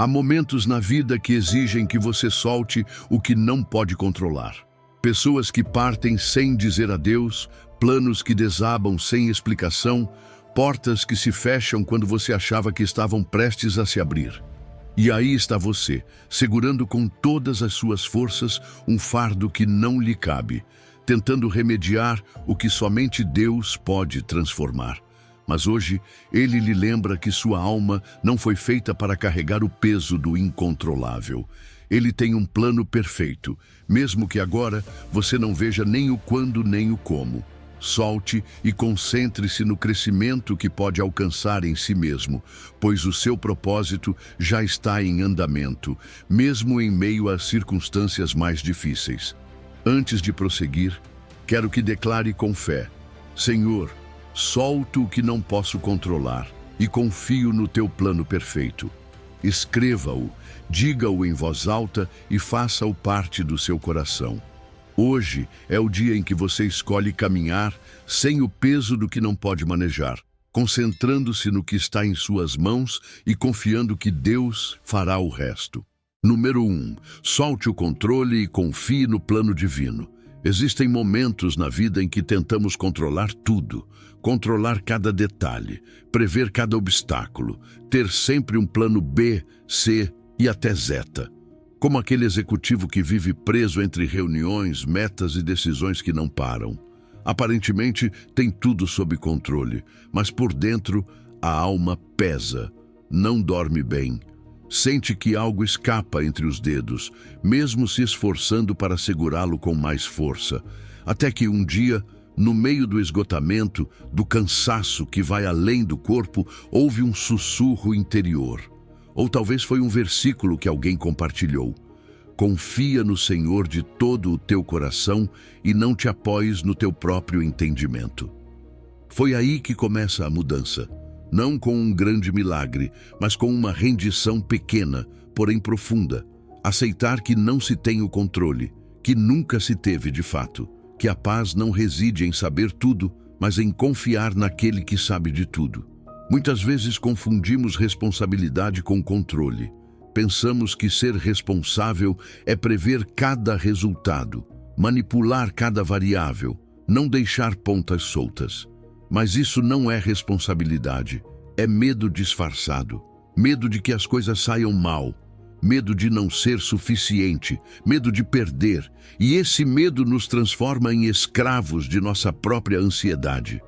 Há momentos na vida que exigem que você solte o que não pode controlar. Pessoas que partem sem dizer adeus, planos que desabam sem explicação, portas que se fecham quando você achava que estavam prestes a se abrir. E aí está você, segurando com todas as suas forças um fardo que não lhe cabe, tentando remediar o que somente Deus pode transformar. Mas hoje, Ele lhe lembra que sua alma não foi feita para carregar o peso do incontrolável. Ele tem um plano perfeito, mesmo que agora você não veja nem o quando nem o como. Solte e concentre-se no crescimento que pode alcançar em si mesmo, pois o seu propósito já está em andamento, mesmo em meio às circunstâncias mais difíceis. Antes de prosseguir, quero que declare com fé: Senhor, solto o que não posso controlar e confio no teu plano perfeito. Escreva-o, diga-o em voz alta e faça-o parte do seu coração. Hoje é o dia em que você escolhe caminhar sem o peso do que não pode manejar, concentrando-se no que está em suas mãos e confiando que Deus fará o resto. Número 1. Solte o controle e confie no plano divino. Existem momentos na vida em que tentamos controlar tudo, controlar cada detalhe, prever cada obstáculo, ter sempre um plano B, C e até zeta. Como aquele executivo que vive preso entre reuniões, metas e decisões que não param. Aparentemente tem tudo sob controle, mas por dentro a alma pesa, não dorme bem. Sente que algo escapa entre os dedos, mesmo se esforçando para segurá-lo com mais força. Até que um dia, no meio do esgotamento, do cansaço que vai além do corpo, houve um sussurro interior. Ou talvez foi um versículo que alguém compartilhou. Confia no Senhor de todo o teu coração e não te apoies no teu próprio entendimento. Foi aí que começa a mudança. Não com um grande milagre, mas com uma rendição pequena, porém profunda. Aceitar que não se tem o controle, que nunca se teve de fato, que a paz não reside em saber tudo, mas em confiar naquele que sabe de tudo. Muitas vezes confundimos responsabilidade com controle. Pensamos que ser responsável é prever cada resultado, manipular cada variável, não deixar pontas soltas. Mas isso não é responsabilidade, é medo disfarçado, medo de que as coisas saiam mal, medo de não ser suficiente, medo de perder, e esse medo nos transforma em escravos de nossa própria ansiedade.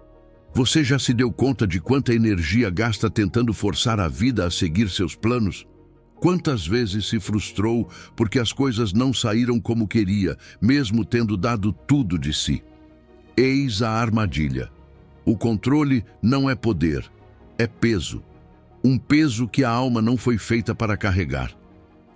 Você já se deu conta de quanta energia gasta tentando forçar a vida a seguir seus planos? Quantas vezes se frustrou porque as coisas não saíram como queria, mesmo tendo dado tudo de si? Eis a armadilha. O controle não é poder, é peso. Um peso que a alma não foi feita para carregar.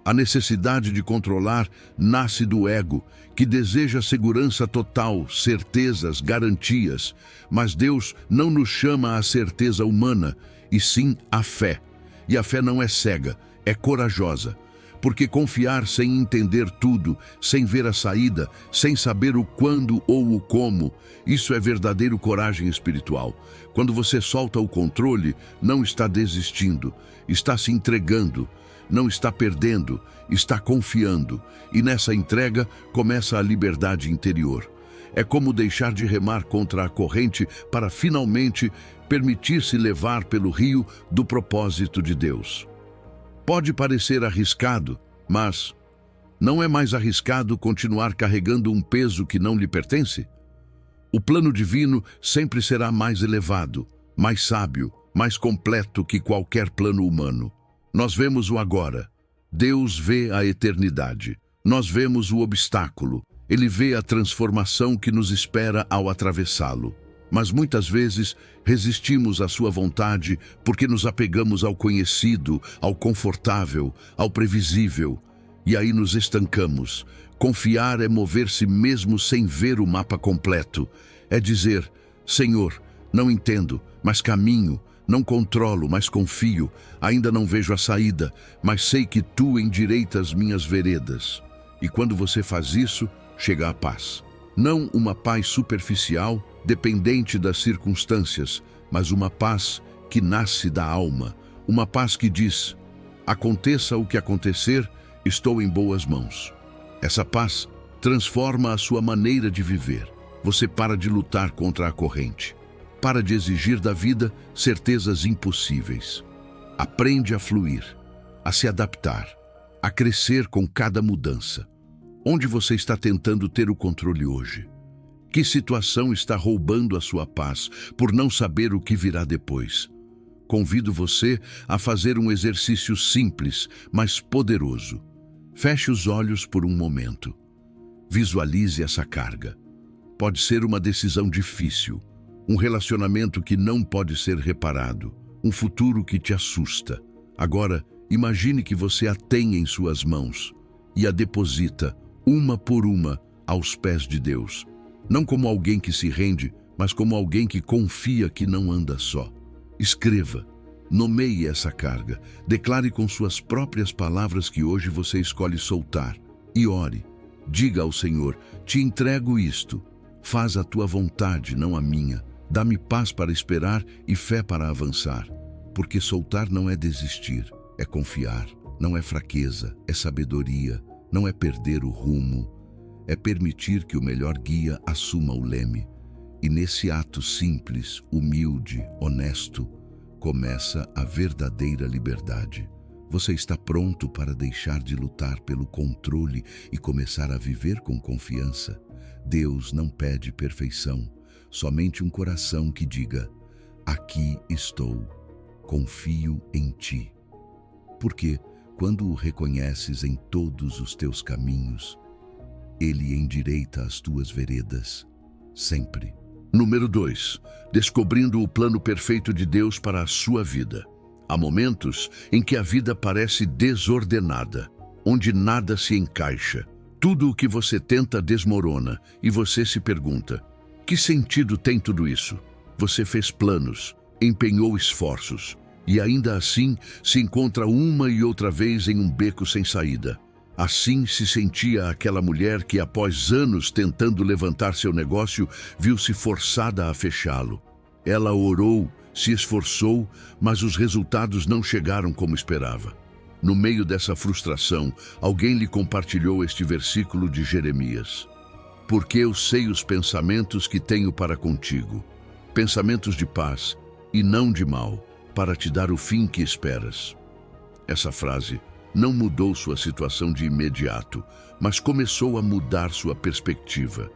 A necessidade de controlar nasce do ego, que deseja segurança total, certezas, garantias. Mas Deus não nos chama à certeza humana, e sim à fé. E a fé não é cega, é corajosa. Porque confiar sem entender tudo, sem ver a saída, sem saber o quando ou o como, isso é verdadeiro coragem espiritual. Quando você solta o controle, não está desistindo, está se entregando, não está perdendo, está confiando. E nessa entrega começa a liberdade interior. É como deixar de remar contra a corrente para finalmente permitir-se levar pelo rio do propósito de Deus. Pode parecer arriscado, mas não é mais arriscado continuar carregando um peso que não lhe pertence? O plano divino sempre será mais elevado, mais sábio, mais completo que qualquer plano humano. Nós vemos o agora. Deus vê a eternidade. Nós vemos o obstáculo. Ele vê a transformação que nos espera ao atravessá-lo. Mas muitas vezes resistimos à sua vontade porque nos apegamos ao conhecido, ao confortável, ao previsível. E aí nos estancamos. Confiar é mover-se mesmo sem ver o mapa completo. É dizer: Senhor, não entendo, mas caminho. Não controlo, mas confio. Ainda não vejo a saída, mas sei que tu endireitas minhas veredas. E quando você faz isso, chega a paz. Não uma paz superficial, dependente das circunstâncias, mas uma paz que nasce da alma. Uma paz que diz: Aconteça o que acontecer, estou em boas mãos. Essa paz transforma a sua maneira de viver. Você para de lutar contra a corrente. Para de exigir da vida certezas impossíveis. Aprende a fluir, a se adaptar, a crescer com cada mudança. Onde você está tentando ter o controle hoje? Que situação está roubando a sua paz por não saber o que virá depois? Convido você a fazer um exercício simples, mas poderoso. Feche os olhos por um momento. Visualize essa carga. Pode ser uma decisão difícil, um relacionamento que não pode ser reparado, um futuro que te assusta. Agora, imagine que você a tem em suas mãos e a deposita, uma por uma, aos pés de Deus. Não como alguém que se rende, mas como alguém que confia que não anda só. Escreva, nomeie essa carga, declare com suas próprias palavras que hoje você escolhe soltar e ore. Diga ao Senhor, te entrego isto, faz a tua vontade, não a minha. Dá-me paz para esperar e fé para avançar. Porque soltar não é desistir, é confiar. Não é fraqueza, é sabedoria. Não é perder o rumo, é permitir que o melhor guia assuma o leme. E nesse ato simples, humilde, honesto, começa a verdadeira liberdade. Você está pronto para deixar de lutar pelo controle e começar a viver com confiança? Deus não pede perfeição, somente um coração que diga: aqui estou, confio em ti. Porque quando o reconheces em todos os teus caminhos, Ele endireita as tuas veredas, sempre. Número 2. Descobrindo o plano perfeito de Deus para a sua vida. Há momentos em que a vida parece desordenada, onde nada se encaixa. Tudo o que você tenta desmorona e você se pergunta: que sentido tem tudo isso? Você fez planos, empenhou esforços e ainda assim se encontra uma e outra vez em um beco sem saída. Assim se sentia aquela mulher que, após anos tentando levantar seu negócio, viu-se forçada a fechá-lo. Ela orou, se esforçou, mas os resultados não chegaram como esperava. No meio dessa frustração, alguém lhe compartilhou este versículo de Jeremias: porque eu sei os pensamentos que tenho para contigo, pensamentos de paz e não de mal, para te dar o fim que esperas. Essa frase não mudou sua situação de imediato, mas começou a mudar sua perspectiva.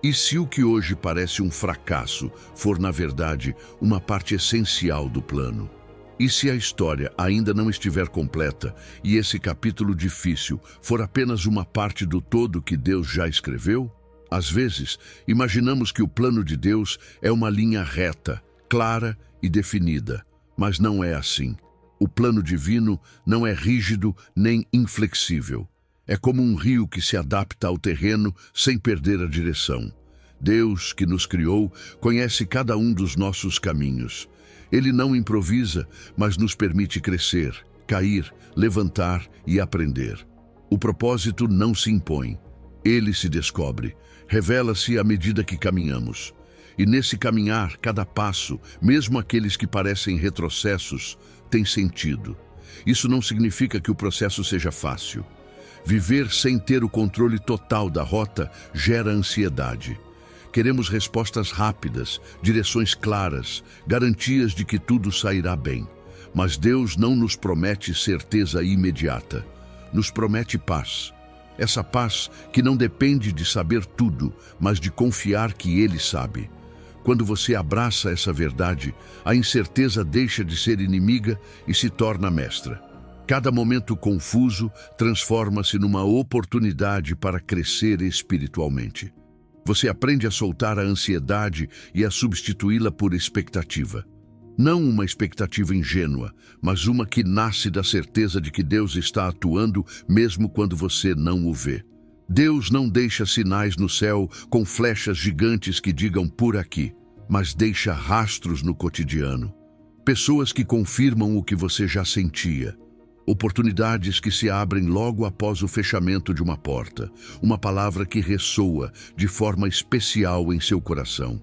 E se o que hoje parece um fracasso for, na verdade, uma parte essencial do plano? E se a história ainda não estiver completa e esse capítulo difícil for apenas uma parte do todo que Deus já escreveu? Às vezes, imaginamos que o plano de Deus é uma linha reta, clara e definida, mas não é assim. O plano divino não é rígido nem inflexível. É como um rio que se adapta ao terreno sem perder a direção. Deus, que nos criou, conhece cada um dos nossos caminhos. Ele não improvisa, mas nos permite crescer, cair, levantar e aprender. O propósito não se impõe. Ele se descobre, revela-se à medida que caminhamos. E nesse caminhar, cada passo, mesmo aqueles que parecem retrocessos, tem sentido. Isso não significa que o processo seja fácil. Viver sem ter o controle total da rota gera ansiedade. Queremos respostas rápidas, direções claras, garantias de que tudo sairá bem. Mas Deus não nos promete certeza imediata. Nos promete paz. Essa paz que não depende de saber tudo, mas de confiar que Ele sabe. Quando você abraça essa verdade, a incerteza deixa de ser inimiga e se torna mestra. Cada momento confuso transforma-se numa oportunidade para crescer espiritualmente. Você aprende a soltar a ansiedade e a substituí-la por expectativa. Não uma expectativa ingênua, mas uma que nasce da certeza de que Deus está atuando mesmo quando você não o vê. Deus não deixa sinais no céu com flechas gigantes que digam por aqui, mas deixa rastros no cotidiano. Pessoas que confirmam o que você já sentia. Oportunidades que se abrem logo após o fechamento de uma porta. Uma palavra que ressoa de forma especial em seu coração.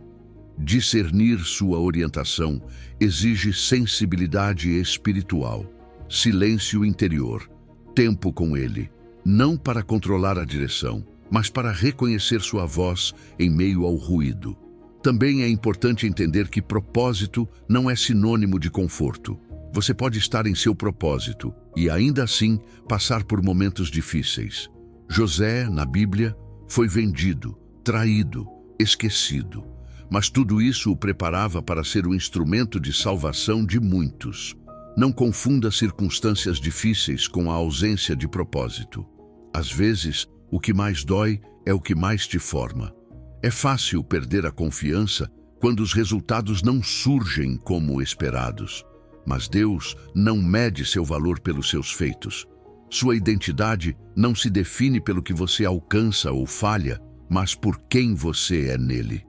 Discernir sua orientação exige sensibilidade espiritual. silêncio interior, tempo com Ele, não para controlar a direção, mas para reconhecer sua voz em meio ao ruído. Também é importante entender que propósito não é sinônimo de conforto. Você pode estar em seu propósito e ainda assim passar por momentos difíceis. José, na Bíblia, foi vendido, traído, esquecido. Mas tudo isso o preparava para ser o instrumento de salvação de muitos. Não confunda circunstâncias difíceis com a ausência de propósito. Às vezes, o que mais dói é o que mais te forma. É fácil perder a confiança quando os resultados não surgem como esperados. Mas Deus não mede seu valor pelos seus feitos. Sua identidade não se define pelo que você alcança ou falha, mas por quem você é nele.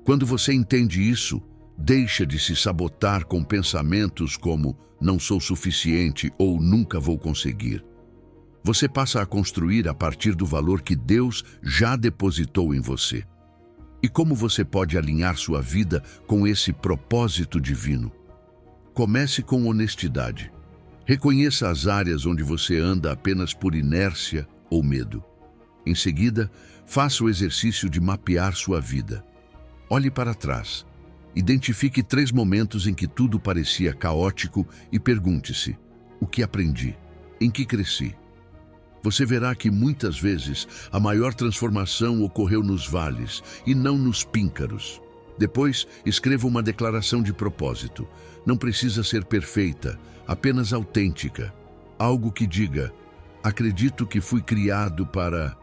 Quando você entende isso, deixa de se sabotar com pensamentos como não sou suficiente ou nunca vou conseguir. Você passa a construir a partir do valor que Deus já depositou em você. E como você pode alinhar sua vida com esse propósito divino? Comece com honestidade. Reconheça as áreas onde você anda apenas por inércia ou medo. Em seguida, faça o exercício de mapear sua vida. Olhe para trás. Identifique 3 momentos em que tudo parecia caótico e pergunte-se: o que aprendi? Em que cresci? Você verá que muitas vezes a maior transformação ocorreu nos vales e não nos píncaros. Depois, escreva uma declaração de propósito. Não precisa ser perfeita, apenas autêntica. Algo que diga: acredito que fui criado para...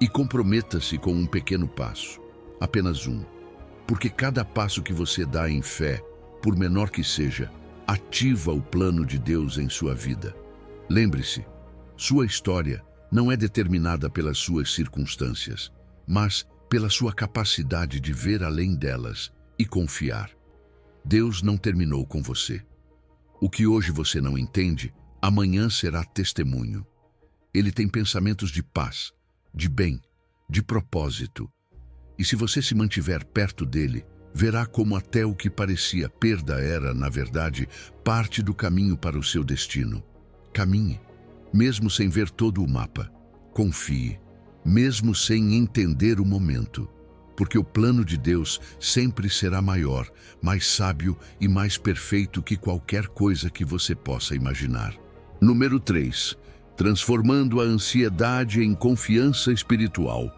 E comprometa-se com um pequeno passo. Apenas um. Porque cada passo que você dá em fé, por menor que seja, ativa o plano de Deus em sua vida. Lembre-se, sua história não é determinada pelas suas circunstâncias, mas pela sua capacidade de ver além delas e confiar. Deus não terminou com você. O que hoje você não entende, amanhã será testemunho. Ele tem pensamentos de paz, de bem, de propósito. E se você se mantiver perto dele, verá como até o que parecia perda era, na verdade, parte do caminho para o seu destino. Caminhe, mesmo sem ver todo o mapa. Confie, mesmo sem entender o momento. Porque o plano de Deus sempre será maior, mais sábio e mais perfeito que qualquer coisa que você possa imaginar. Número 3. Transformando a ansiedade em confiança espiritual.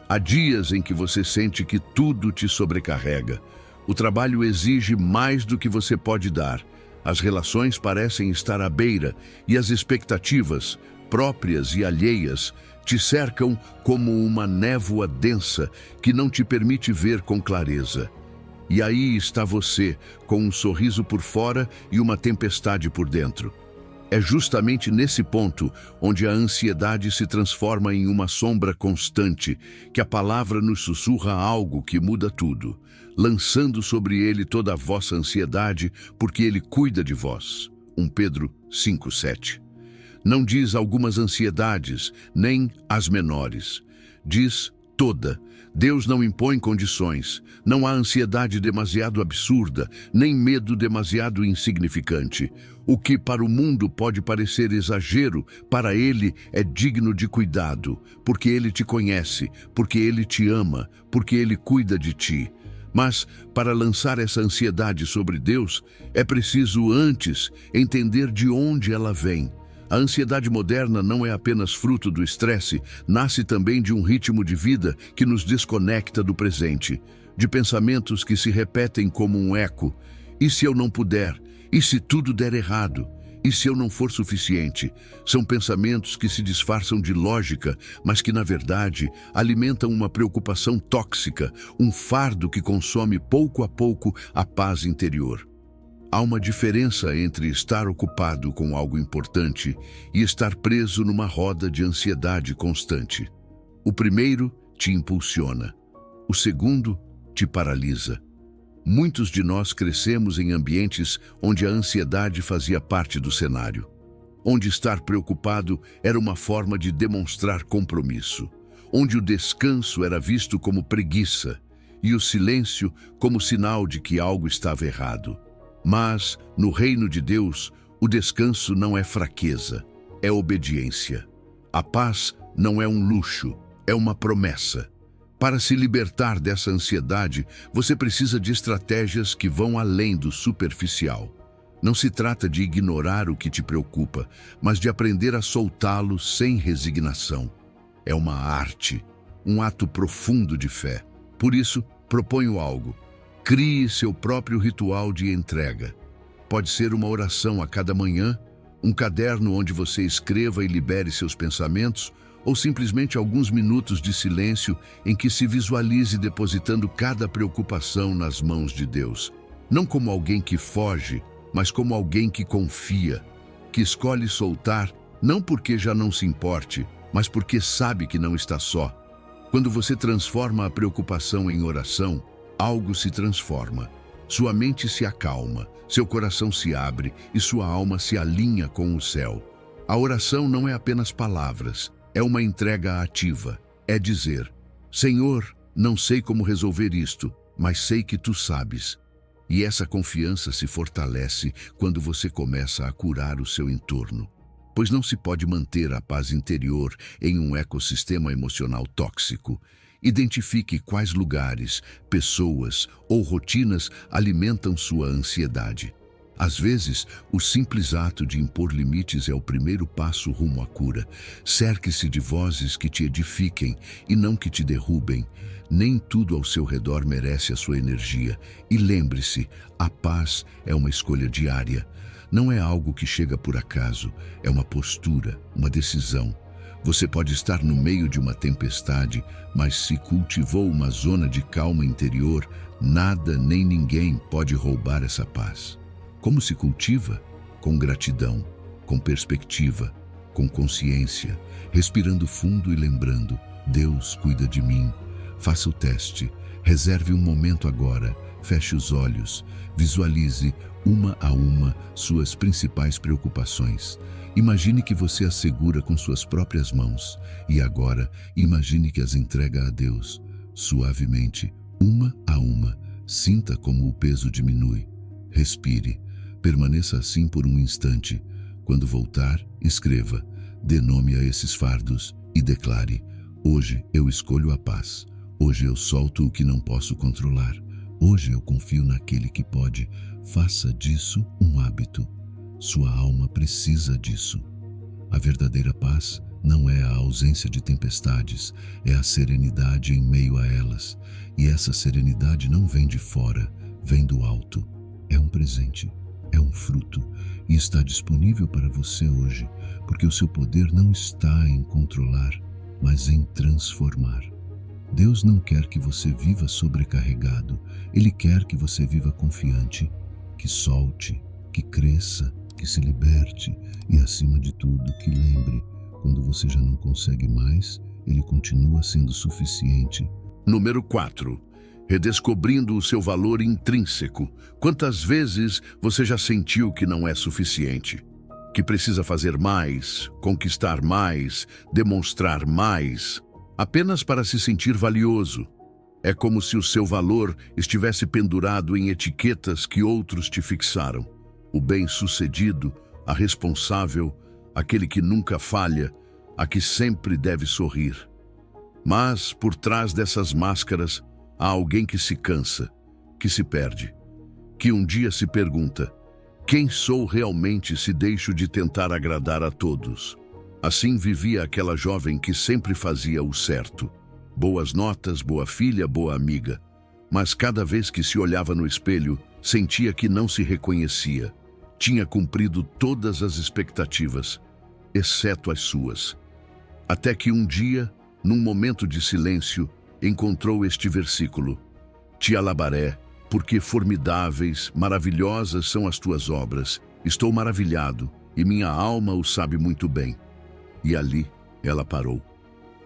Há dias em que você sente que tudo te sobrecarrega. O trabalho exige mais do que você pode dar. As relações parecem estar à beira e as expectativas, próprias e alheias, te cercam como uma névoa densa que não te permite ver com clareza. E aí está você, com um sorriso por fora e uma tempestade por dentro. É justamente nesse ponto onde a ansiedade se transforma em uma sombra constante, que a palavra nos sussurra algo que muda tudo, lançando sobre ele toda a vossa ansiedade, porque ele cuida de vós. 1 Pedro 5:7. Não diz algumas ansiedades, nem as menores. Diz toda. Deus não impõe condições. Não há ansiedade demasiado absurda, nem medo demasiado insignificante. O que para o mundo pode parecer exagero, para ele é digno de cuidado, porque ele te conhece, porque ele te ama, porque ele cuida de ti. Mas, para lançar essa ansiedade sobre Deus, é preciso antes entender de onde ela vem. A ansiedade moderna não é apenas fruto do estresse, nasce também de um ritmo de vida que nos desconecta do presente, de pensamentos que se repetem como um eco. E se eu não puder? E se tudo der errado? E se eu não for suficiente? São pensamentos que se disfarçam de lógica, mas que, na verdade, alimentam uma preocupação tóxica, um fardo que consome pouco a pouco a paz interior. Há uma diferença entre estar ocupado com algo importante e estar preso numa roda de ansiedade constante. O primeiro te impulsiona, o segundo te paralisa. Muitos de nós crescemos em ambientes onde a ansiedade fazia parte do cenário, onde estar preocupado era uma forma de demonstrar compromisso, onde o descanso era visto como preguiça e o silêncio como sinal de que algo estava errado. Mas, no reino de Deus, O descanso não é fraqueza, é obediência. A paz não é um luxo, é uma promessa. Para se libertar dessa ansiedade, você precisa de estratégias que vão além do superficial. Não se trata de ignorar o que te preocupa, mas de aprender a soltá-lo sem resignação. É uma arte, um ato profundo de fé. Por isso, proponho algo. Crie seu próprio ritual de entrega. Pode ser uma oração a cada manhã, um caderno onde você escreva e libere seus pensamentos, ou simplesmente alguns minutos de silêncio em que se visualize depositando cada preocupação nas mãos de Deus. Não como alguém que foge, mas como alguém que confia, que escolhe soltar, não porque já não se importe, mas porque sabe que não está só. Quando você transforma a preocupação em oração, algo se transforma. Sua mente se acalma, seu coração se abre e sua alma se alinha com o céu. A oração não é apenas palavras, é uma entrega ativa. É dizer: Senhor, não sei como resolver isto, mas sei que Tu sabes. E essa confiança se fortalece quando você começa a curar o seu entorno. Pois não se pode manter a paz interior em um ecossistema emocional tóxico. Identifique quais lugares, pessoas ou rotinas alimentam sua ansiedade. Às vezes, o simples ato de impor limites é o primeiro passo rumo à cura. Cerque-se de vozes que te edifiquem e não que te derrubem. Nem tudo ao seu redor merece a sua energia. E lembre-se, a paz é uma escolha diária. Não é algo que chega por acaso, é uma postura, uma decisão. Você pode estar no meio de uma tempestade, mas se cultivou uma zona de calma interior, nada nem ninguém pode roubar essa paz. Como se cultiva? Com gratidão, com perspectiva, com consciência, respirando fundo e lembrando: Deus cuida de mim. Faça o teste, reserve um momento agora, feche os olhos, visualize uma a uma suas principais preocupações. Imagine que você as segura com suas próprias mãos e agora imagine que as entrega a Deus. Suavemente, uma a uma, sinta como o peso diminui. Respire, permaneça assim por um instante. Quando voltar, escreva, dê nome a esses fardos e declare: hoje eu escolho a paz. Hoje eu solto o que não posso controlar. Hoje eu confio naquele que pode. Faça disso um hábito. Sua alma precisa disso. A verdadeira paz não é a ausência de tempestades, é a serenidade em meio a elas. E essa serenidade não vem de fora, vem do alto. É um presente, é um fruto e está disponível para você hoje, porque o seu poder não está em controlar, mas em transformar. Deus não quer que você viva sobrecarregado, Ele quer que você viva confiante, que solte, que cresça, que se liberte e, acima de tudo, que lembre, quando você já não consegue mais, Ele continua sendo suficiente. Número 4. Redescobrindo o seu valor intrínseco. Quantas vezes você já sentiu que não é suficiente? Que precisa fazer mais, conquistar mais, demonstrar mais, apenas para se sentir valioso. É como se o seu valor estivesse pendurado em etiquetas que outros te fixaram. O bem-sucedido, a responsável, aquele que nunca falha, a que sempre deve sorrir. Mas, por trás dessas máscaras, há alguém que se cansa, que se perde, que um dia se pergunta: quem sou realmente se deixo de tentar agradar a todos? Assim vivia aquela jovem que sempre fazia o certo. Boas notas, boa filha, boa amiga. Mas cada vez que se olhava no espelho, sentia que não se reconhecia. Tinha cumprido todas as expectativas, exceto as suas. Até que um dia, num momento de silêncio, encontrou este versículo: Te alabaré, porque formidáveis, maravilhosas são as tuas obras. Estou maravilhado, e minha alma o sabe muito bem. E ali ela parou,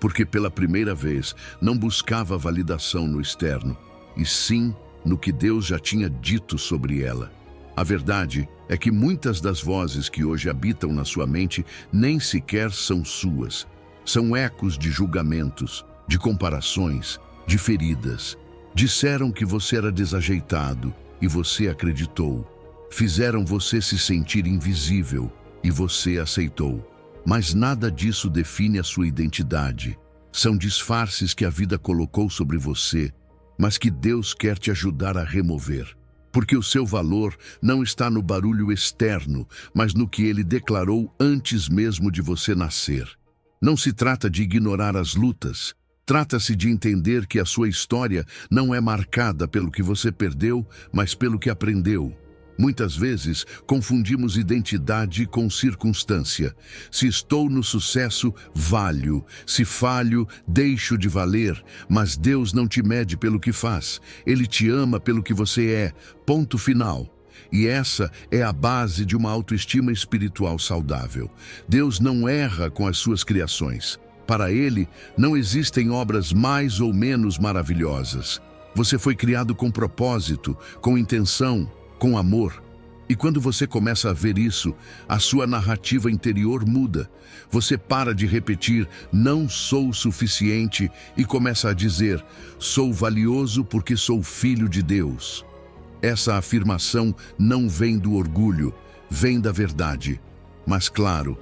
porque pela primeira vez não buscava validação no externo, e sim no que Deus já tinha dito sobre ela. A verdade é que muitas das vozes que hoje habitam na sua mente nem sequer são suas. São ecos de julgamentos, de comparações, de feridas. Disseram que você era desajeitado e você acreditou. Fizeram você se sentir invisível e você aceitou. Mas nada disso define a sua identidade. São disfarces que a vida colocou sobre você, mas que Deus quer te ajudar a remover. Porque o seu valor não está no barulho externo, mas no que Ele declarou antes mesmo de você nascer. Não se trata de ignorar as lutas. Trata-se de entender que a sua história não é marcada pelo que você perdeu, mas pelo que aprendeu. Muitas vezes, confundimos identidade com circunstância. Se estou no sucesso, valho. Se falho, deixo de valer. Mas Deus não te mede pelo que faz. Ele te ama pelo que você é. Ponto final. E essa é a base de uma autoestima espiritual saudável. Deus não erra com as suas criações. Para Ele, não existem obras mais ou menos maravilhosas. Você foi criado com propósito, com intenção, com amor. E quando você começa a ver isso, a sua narrativa interior muda. Você para de repetir, não sou suficiente, e começa a dizer, sou valioso porque sou filho de Deus. Essa afirmação não vem do orgulho, vem da verdade. Mas claro,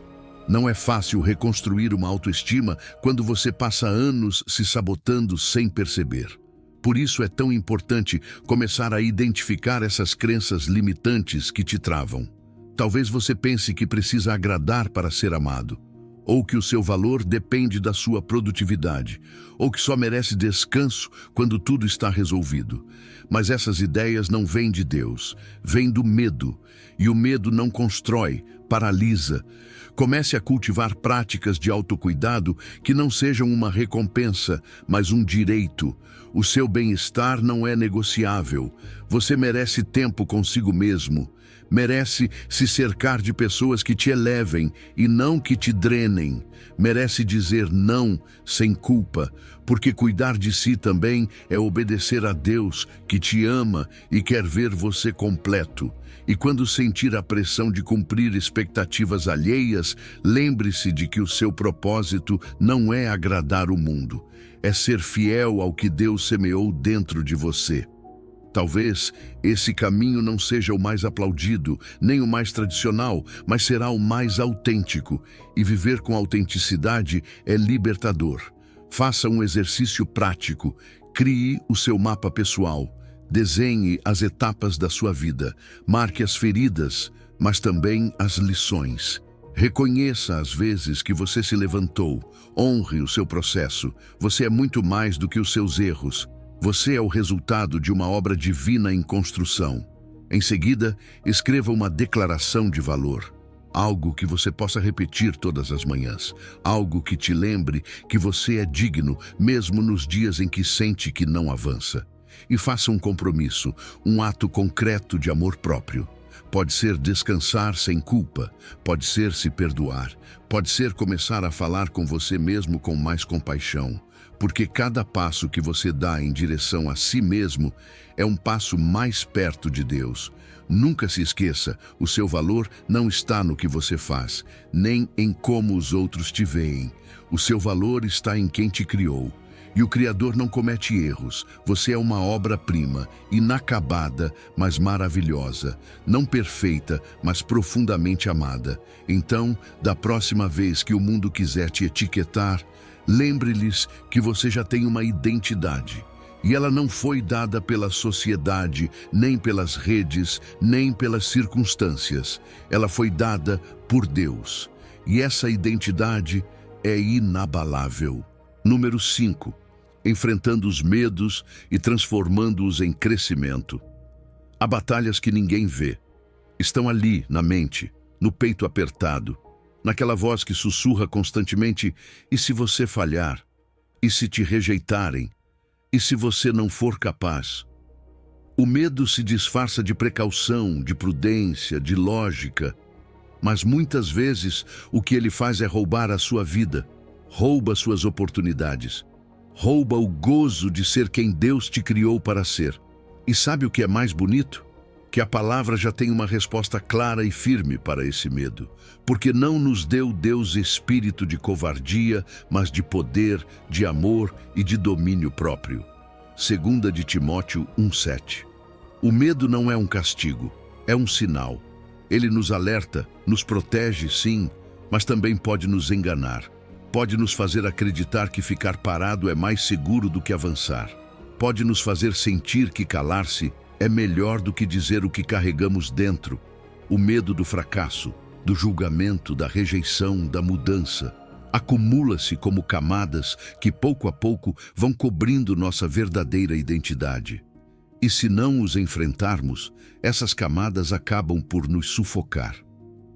não é fácil reconstruir uma autoestima quando você passa anos se sabotando sem perceber. Por isso é tão importante começar a identificar essas crenças limitantes que te travam. Talvez você pense que precisa agradar para ser amado, ou que o seu valor depende da sua produtividade, ou que só merece descanso quando tudo está resolvido. Mas essas ideias não vêm de Deus, vêm do medo, e o medo não constrói, paralisa. Comece a cultivar práticas de autocuidado que não sejam uma recompensa, mas um direito. O seu bem-estar não é negociável. Você merece tempo consigo mesmo. Merece se cercar de pessoas que te elevem e não que te drenem. Merece dizer não sem culpa, porque cuidar de si também é obedecer a Deus, que te ama e quer ver você completo. E quando sentir a pressão de cumprir expectativas alheias, lembre-se de que o seu propósito não é agradar o mundo, é ser fiel ao que Deus semeou dentro de você. Talvez esse caminho não seja o mais aplaudido, nem o mais tradicional, mas será o mais autêntico. E viver com autenticidade é libertador. Faça um exercício prático. Crie o seu mapa pessoal. Desenhe as etapas da sua vida. Marque as feridas, mas também as lições. Reconheça as vezes que você se levantou. Honre o seu processo. Você é muito mais do que os seus erros. Você é o resultado de uma obra divina em construção. Em seguida, escreva uma declaração de valor. Algo que você possa repetir todas as manhãs. Algo que te lembre que você é digno, mesmo nos dias em que sente que não avança. E faça um compromisso, um ato concreto de amor próprio. Pode ser descansar sem culpa, pode ser se perdoar, pode ser começar a falar com você mesmo com mais compaixão. Porque cada passo que você dá em direção a si mesmo é um passo mais perto de Deus. Nunca se esqueça, o seu valor não está no que você faz, nem em como os outros te veem. O seu valor está em quem te criou. E o Criador não comete erros. Você é uma obra-prima, inacabada, mas maravilhosa. Não perfeita, mas profundamente amada. Então, da próxima vez que o mundo quiser te etiquetar, lembre-lhes que você já tem uma identidade. E ela não foi dada pela sociedade, nem pelas redes, nem pelas circunstâncias. Ela foi dada por Deus. E essa identidade é inabalável. Número 5. Enfrentando os medos e transformando-os em crescimento. Há batalhas que ninguém vê. Estão ali, na mente, no peito apertado, naquela voz que sussurra constantemente, e se você falhar? E se te rejeitarem? E se você não for capaz? O medo se disfarça de precaução, de prudência, de lógica, mas muitas vezes o que ele faz é roubar a sua vida, rouba suas oportunidades, rouba o gozo de ser quem Deus te criou para ser. E sabe o que é mais bonito? Que a palavra já tem uma resposta clara e firme para esse medo. Porque não nos deu Deus espírito de covardia, mas de poder, de amor e de domínio próprio. 2 de Timóteo 1,7. O medo não é um castigo. É um sinal. Ele nos alerta, nos protege, sim, mas também pode nos enganar. Pode nos fazer acreditar que ficar parado é mais seguro do que avançar. Pode nos fazer sentir que calar-se é melhor do que dizer o que carregamos dentro. O medo do fracasso, do julgamento, da rejeição, da mudança, acumula-se como camadas que pouco a pouco vão cobrindo nossa verdadeira identidade. E se não os enfrentarmos, essas camadas acabam por nos sufocar.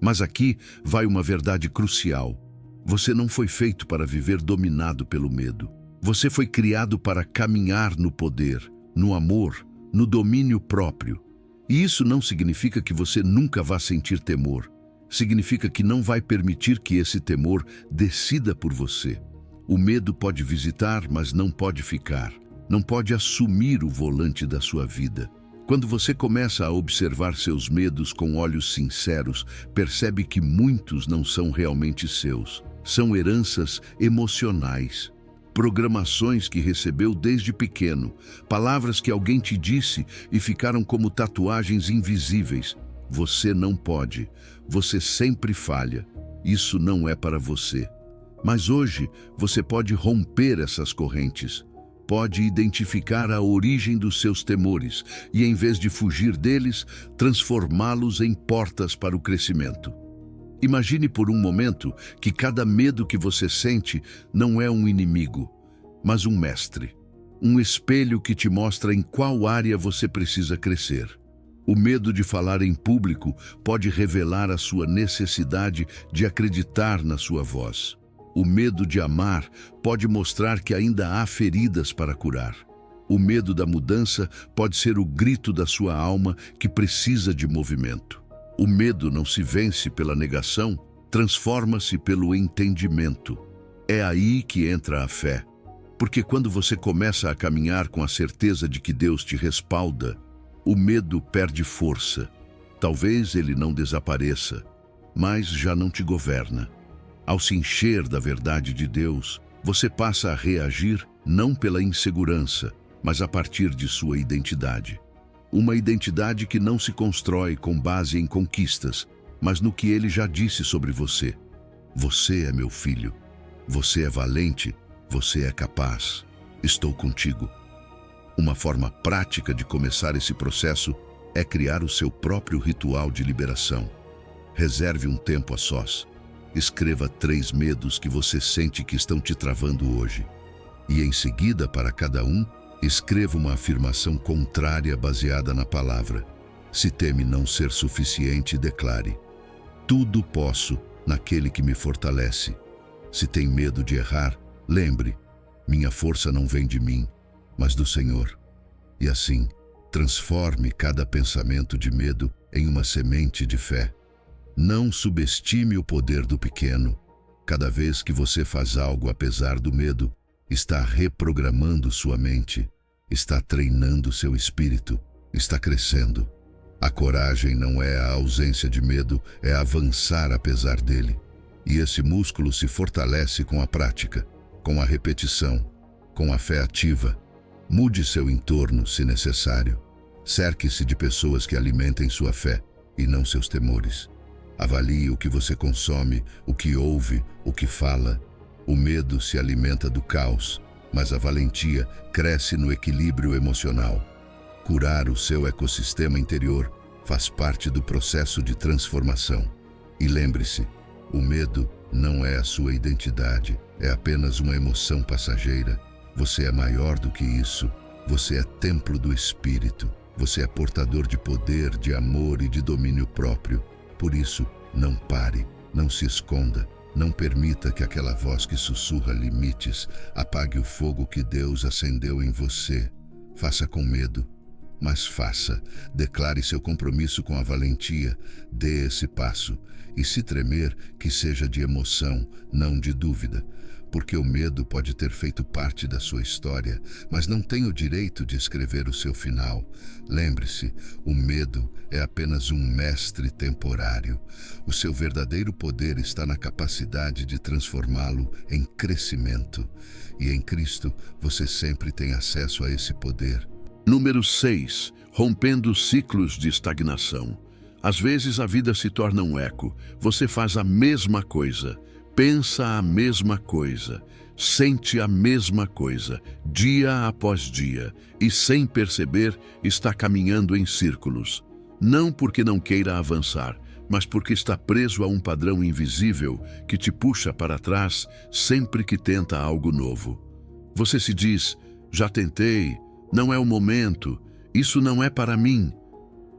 Mas aqui vai uma verdade crucial. Você não foi feito para viver dominado pelo medo. Você foi criado para caminhar no poder, no amor, no domínio próprio. E isso não significa que você nunca vá sentir temor. Significa que não vai permitir que esse temor decida por você. O medo pode visitar, mas não pode ficar. Não pode assumir o volante da sua vida. Quando você começa a observar seus medos com olhos sinceros, percebe que muitos não são realmente seus. São heranças emocionais, programações que recebeu desde pequeno, palavras que alguém te disse e ficaram como tatuagens invisíveis. Você não pode, você sempre falha, isso não é para você. Mas hoje você pode romper essas correntes, pode identificar a origem dos seus temores e, em vez de fugir deles, transformá-los em portas para o crescimento. Imagine por um momento que cada medo que você sente não é um inimigo, mas um mestre. Um espelho que te mostra em qual área você precisa crescer. O medo de falar em público pode revelar a sua necessidade de acreditar na sua voz. O medo de amar pode mostrar que ainda há feridas para curar. O medo da mudança pode ser o grito da sua alma que precisa de movimento. O medo não se vence pela negação, transforma-se pelo entendimento. É aí que entra a fé. Porque quando você começa a caminhar com a certeza de que Deus te respalda, o medo perde força. Talvez ele não desapareça, mas já não te governa. Ao se encher da verdade de Deus, você passa a reagir não pela insegurança, mas a partir de sua identidade. Uma identidade que não se constrói com base em conquistas, mas no que ele já disse sobre você. Você é meu filho. Você é valente. Você é capaz. Estou contigo. Uma forma prática de começar esse processo é criar o seu próprio ritual de liberação. Reserve um tempo a sós. Escreva 3 medos que você sente que estão te travando hoje. E em seguida, para cada um, escreva uma afirmação contrária baseada na palavra. Se teme não ser suficiente, declare: tudo posso naquele que me fortalece. Se tem medo de errar, lembre: minha força não vem de mim, mas do Senhor. E assim, transforme cada pensamento de medo em uma semente de fé. Não subestime o poder do pequeno. Cada vez que você faz algo apesar do medo, está reprogramando sua mente, está treinando seu espírito, está crescendo. A coragem não é a ausência de medo, é avançar apesar dele. E esse músculo se fortalece com a prática, com a repetição, com a fé ativa. Mude seu entorno, se necessário. Cerque-se de pessoas que alimentem sua fé e não seus temores. Avalie o que você consome, o que ouve, o que fala. O medo se alimenta do caos, mas a valentia cresce no equilíbrio emocional. Curar o seu ecossistema interior faz parte do processo de transformação. E lembre-se, o medo não é a sua identidade, é apenas uma emoção passageira. Você é maior do que isso. Você é templo do Espírito. Você é portador de poder, de amor e de domínio próprio. Por isso, não pare, não se esconda. Não permita que aquela voz que sussurra limites apague o fogo que Deus acendeu em você. Faça com medo, mas faça. Declare seu compromisso com a valentia. Dê esse passo. E se tremer, que seja de emoção, não de dúvida. Porque o medo pode ter feito parte da sua história, mas não tem o direito de escrever o seu final. Lembre-se, o medo é apenas um mestre temporário. O seu verdadeiro poder está na capacidade de transformá-lo em crescimento. E em Cristo, você sempre tem acesso a esse poder. Número 6. Rompendo ciclos de estagnação. Às vezes a vida se torna um eco. Você faz a mesma coisa, pensa a mesma coisa, sente a mesma coisa, dia após dia, e sem perceber está caminhando em círculos. Não porque não queira avançar, mas porque está preso a um padrão invisível que te puxa para trás sempre que tenta algo novo. Você se diz: já tentei, não é o momento, isso não é para mim.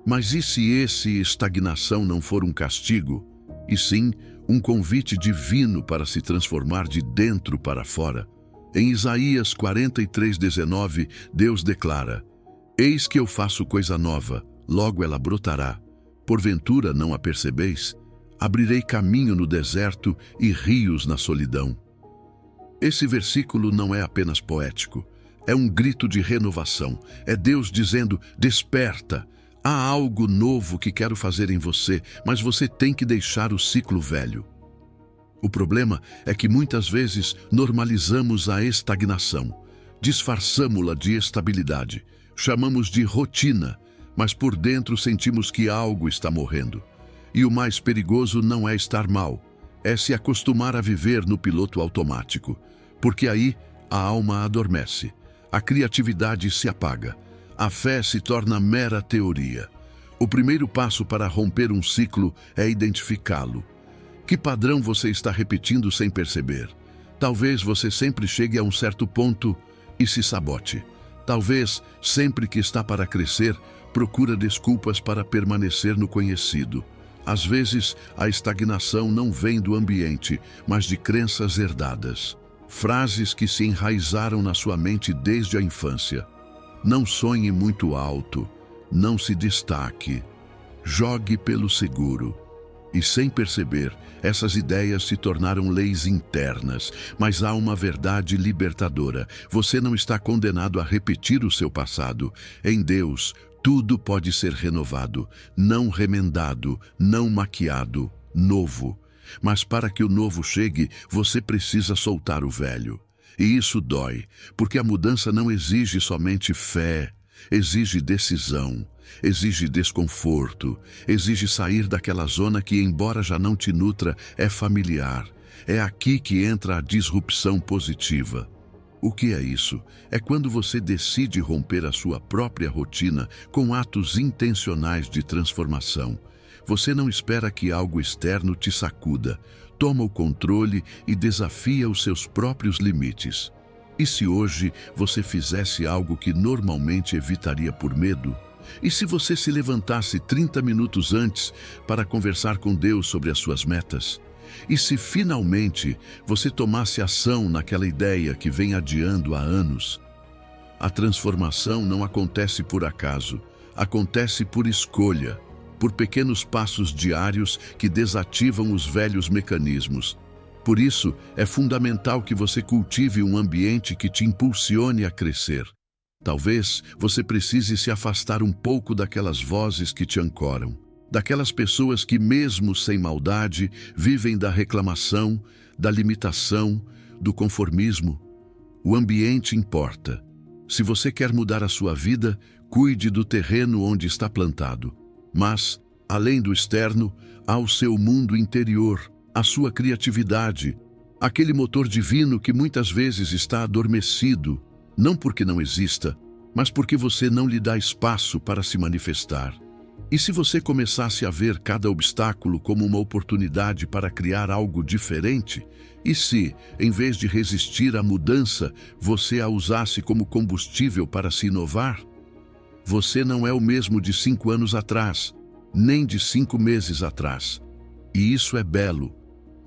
Mas e se esse estagnação não for um castigo, e sim um convite divino para se transformar de dentro para fora? Em Isaías 43:19, Deus declara: eis que eu faço coisa nova, logo ela brotará. Porventura não a percebeis? Abrirei caminho no deserto e rios na solidão. Esse versículo não é apenas poético, é um grito de renovação. É Deus dizendo: desperta, há algo novo que quero fazer em você, mas você tem que deixar o ciclo velho. O problema é que muitas vezes normalizamos a estagnação, disfarçamo-la de estabilidade, chamamos de rotina, mas por dentro sentimos que algo está morrendo. E o mais perigoso não é estar mal, é se acostumar a viver no piloto automático, porque aí a alma adormece, a criatividade se apaga, a fé se torna mera teoria. O primeiro passo para romper um ciclo é identificá-lo. Que padrão você está repetindo sem perceber? Talvez você sempre chegue a um certo ponto e se sabote. Talvez, sempre que está para crescer, procura desculpas para permanecer no conhecido. Às vezes, a estagnação não vem do ambiente, mas de crenças herdadas. Frases que se enraizaram na sua mente desde a infância. Não sonhe muito alto, não se destaque, jogue pelo seguro. E sem perceber, essas ideias se tornaram leis internas, mas há uma verdade libertadora. Você não está condenado a repetir o seu passado. Em Deus, tudo pode ser renovado, não remendado, não maquiado, novo. Mas para que o novo chegue, você precisa soltar o velho. E isso dói, porque a mudança não exige somente fé, exige decisão, exige desconforto, exige sair daquela zona que, embora já não te nutra, é familiar. É aqui que entra a disrupção positiva. O que é isso? É quando você decide romper a sua própria rotina com atos intencionais de transformação. Você não espera que algo externo te sacuda, toma o controle e desafia os seus próprios limites. E se hoje você fizesse algo que normalmente evitaria por medo? E se você se levantasse 30 minutos antes para conversar com Deus sobre as suas metas? E se finalmente você tomasse ação naquela ideia que vem adiando há anos? A transformação não acontece por acaso, acontece por escolha, por pequenos passos diários que desativam os velhos mecanismos. Por isso, é fundamental que você cultive um ambiente que te impulsione a crescer. Talvez você precise se afastar um pouco daquelas vozes que te ancoram, daquelas pessoas que, mesmo sem maldade, vivem da reclamação, da limitação, do conformismo. O ambiente importa. Se você quer mudar a sua vida, cuide do terreno onde está plantado. Mas, além do externo, há o seu mundo interior, a sua criatividade, aquele motor divino que muitas vezes está adormecido, não porque não exista, mas porque você não lhe dá espaço para se manifestar. E se você começasse a ver cada obstáculo como uma oportunidade para criar algo diferente? E se, em vez de resistir à mudança, você a usasse como combustível para se inovar? Você não é o mesmo de 5 anos atrás, nem de 5 meses atrás. E isso é belo,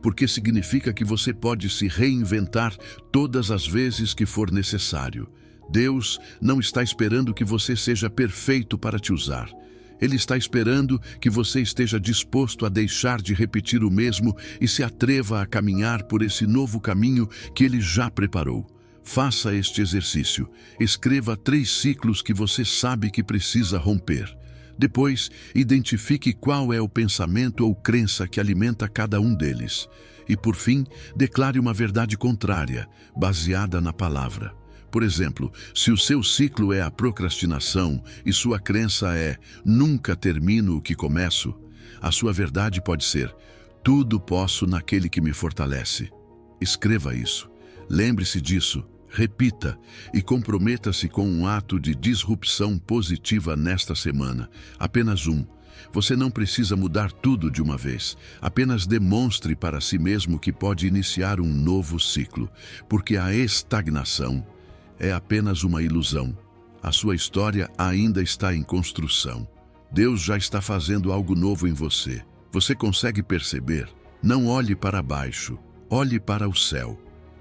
porque significa que você pode se reinventar todas as vezes que for necessário. Deus não está esperando que você seja perfeito para te usar. Ele está esperando que você esteja disposto a deixar de repetir o mesmo e se atreva a caminhar por esse novo caminho que Ele já preparou. Faça este exercício. Escreva 3 ciclos que você sabe que precisa romper. Depois, identifique qual é o pensamento ou crença que alimenta cada um deles. E, por fim, declare uma verdade contrária, baseada na palavra. Por exemplo, se o seu ciclo é a procrastinação e sua crença é nunca termino o que começo, a sua verdade pode ser tudo posso naquele que me fortalece. Escreva isso, lembre-se disso, repita e comprometa-se com um ato de disrupção positiva nesta semana. Apenas um. Você não precisa mudar tudo de uma vez. Apenas demonstre para si mesmo que pode iniciar um novo ciclo, porque a estagnação é apenas uma ilusão. A sua história ainda está em construção. Deus já está fazendo algo novo em você. Você consegue perceber? Não olhe para baixo, olhe para o céu.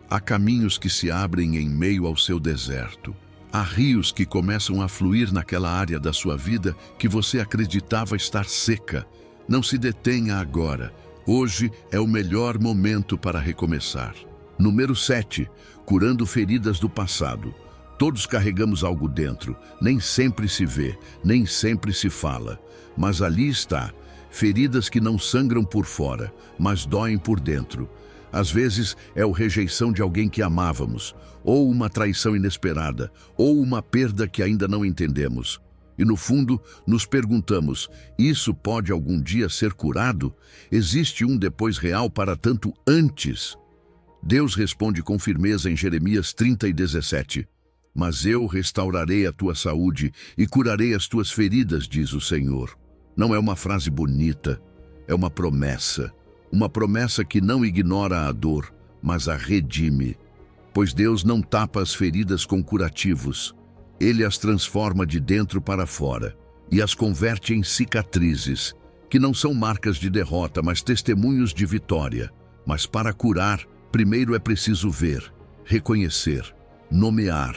Há caminhos que se abrem em meio ao seu deserto. Há rios que começam a fluir naquela área da sua vida que você acreditava estar seca. Não se detenha agora. Hoje é o melhor momento para recomeçar. Número 7. Curando feridas do passado. Todos carregamos algo dentro. Nem sempre se vê, nem sempre se fala. Mas ali está. Feridas que não sangram por fora, mas doem por dentro. Às vezes é a rejeição de alguém que amávamos, ou uma traição inesperada, ou uma perda que ainda não entendemos. E no fundo, nos perguntamos, isso pode algum dia ser curado? Existe um depois real para tanto antes? Deus responde com firmeza em Jeremias 30:17. Mas eu restaurarei a tua saúde e curarei as tuas feridas, diz o Senhor. Não é uma frase bonita, é uma promessa. Uma promessa que não ignora a dor, mas a redime. Pois Deus não tapa as feridas com curativos. Ele as transforma de dentro para fora e as converte em cicatrizes, que não são marcas de derrota, mas testemunhos de vitória. Mas para curar, primeiro é preciso ver, reconhecer, nomear.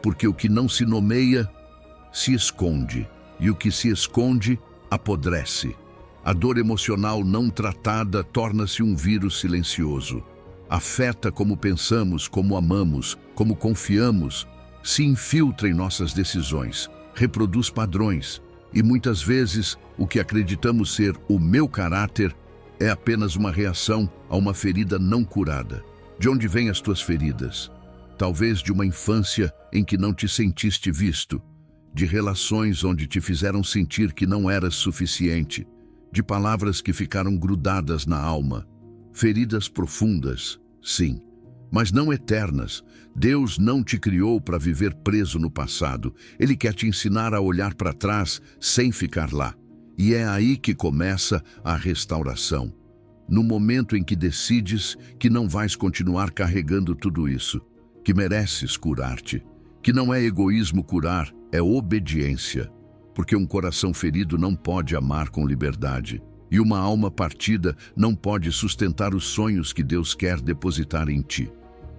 Porque o que não se nomeia, se esconde, e o que se esconde, apodrece. A dor emocional não tratada torna-se um vírus silencioso. Afeta como pensamos, como amamos, como confiamos, se infiltra em nossas decisões, reproduz padrões, e muitas vezes o que acreditamos ser o meu caráter é apenas uma reação a uma ferida não curada. De onde vêm as tuas feridas? Talvez de uma infância em que não te sentiste visto, de relações onde te fizeram sentir que não eras suficiente, de palavras que ficaram grudadas na alma. Feridas profundas, sim, mas não eternas. Deus não te criou para viver preso no passado. Ele quer te ensinar a olhar para trás sem ficar lá. E é aí que começa a restauração. No momento em que decides que não vais continuar carregando tudo isso, que mereces curar-te, que não é egoísmo curar, é obediência. Porque um coração ferido não pode amar com liberdade, e uma alma partida não pode sustentar os sonhos que Deus quer depositar em ti.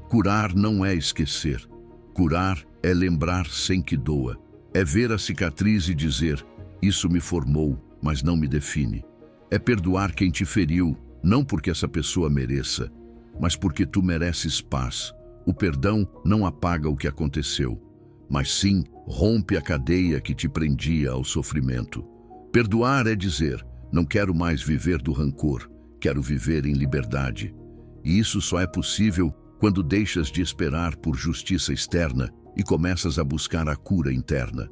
Curar não é esquecer. Curar é lembrar sem que doa. É ver a cicatriz e dizer, isso me formou, mas não me define. É perdoar quem te feriu, não porque essa pessoa mereça, mas porque tu mereces paz. O perdão não apaga o que aconteceu, mas sim rompe a cadeia que te prendia ao sofrimento. Perdoar é dizer, não quero mais viver do rancor, quero viver em liberdade. E isso só é possível quando deixas de esperar por justiça externa e começas a buscar a cura interna.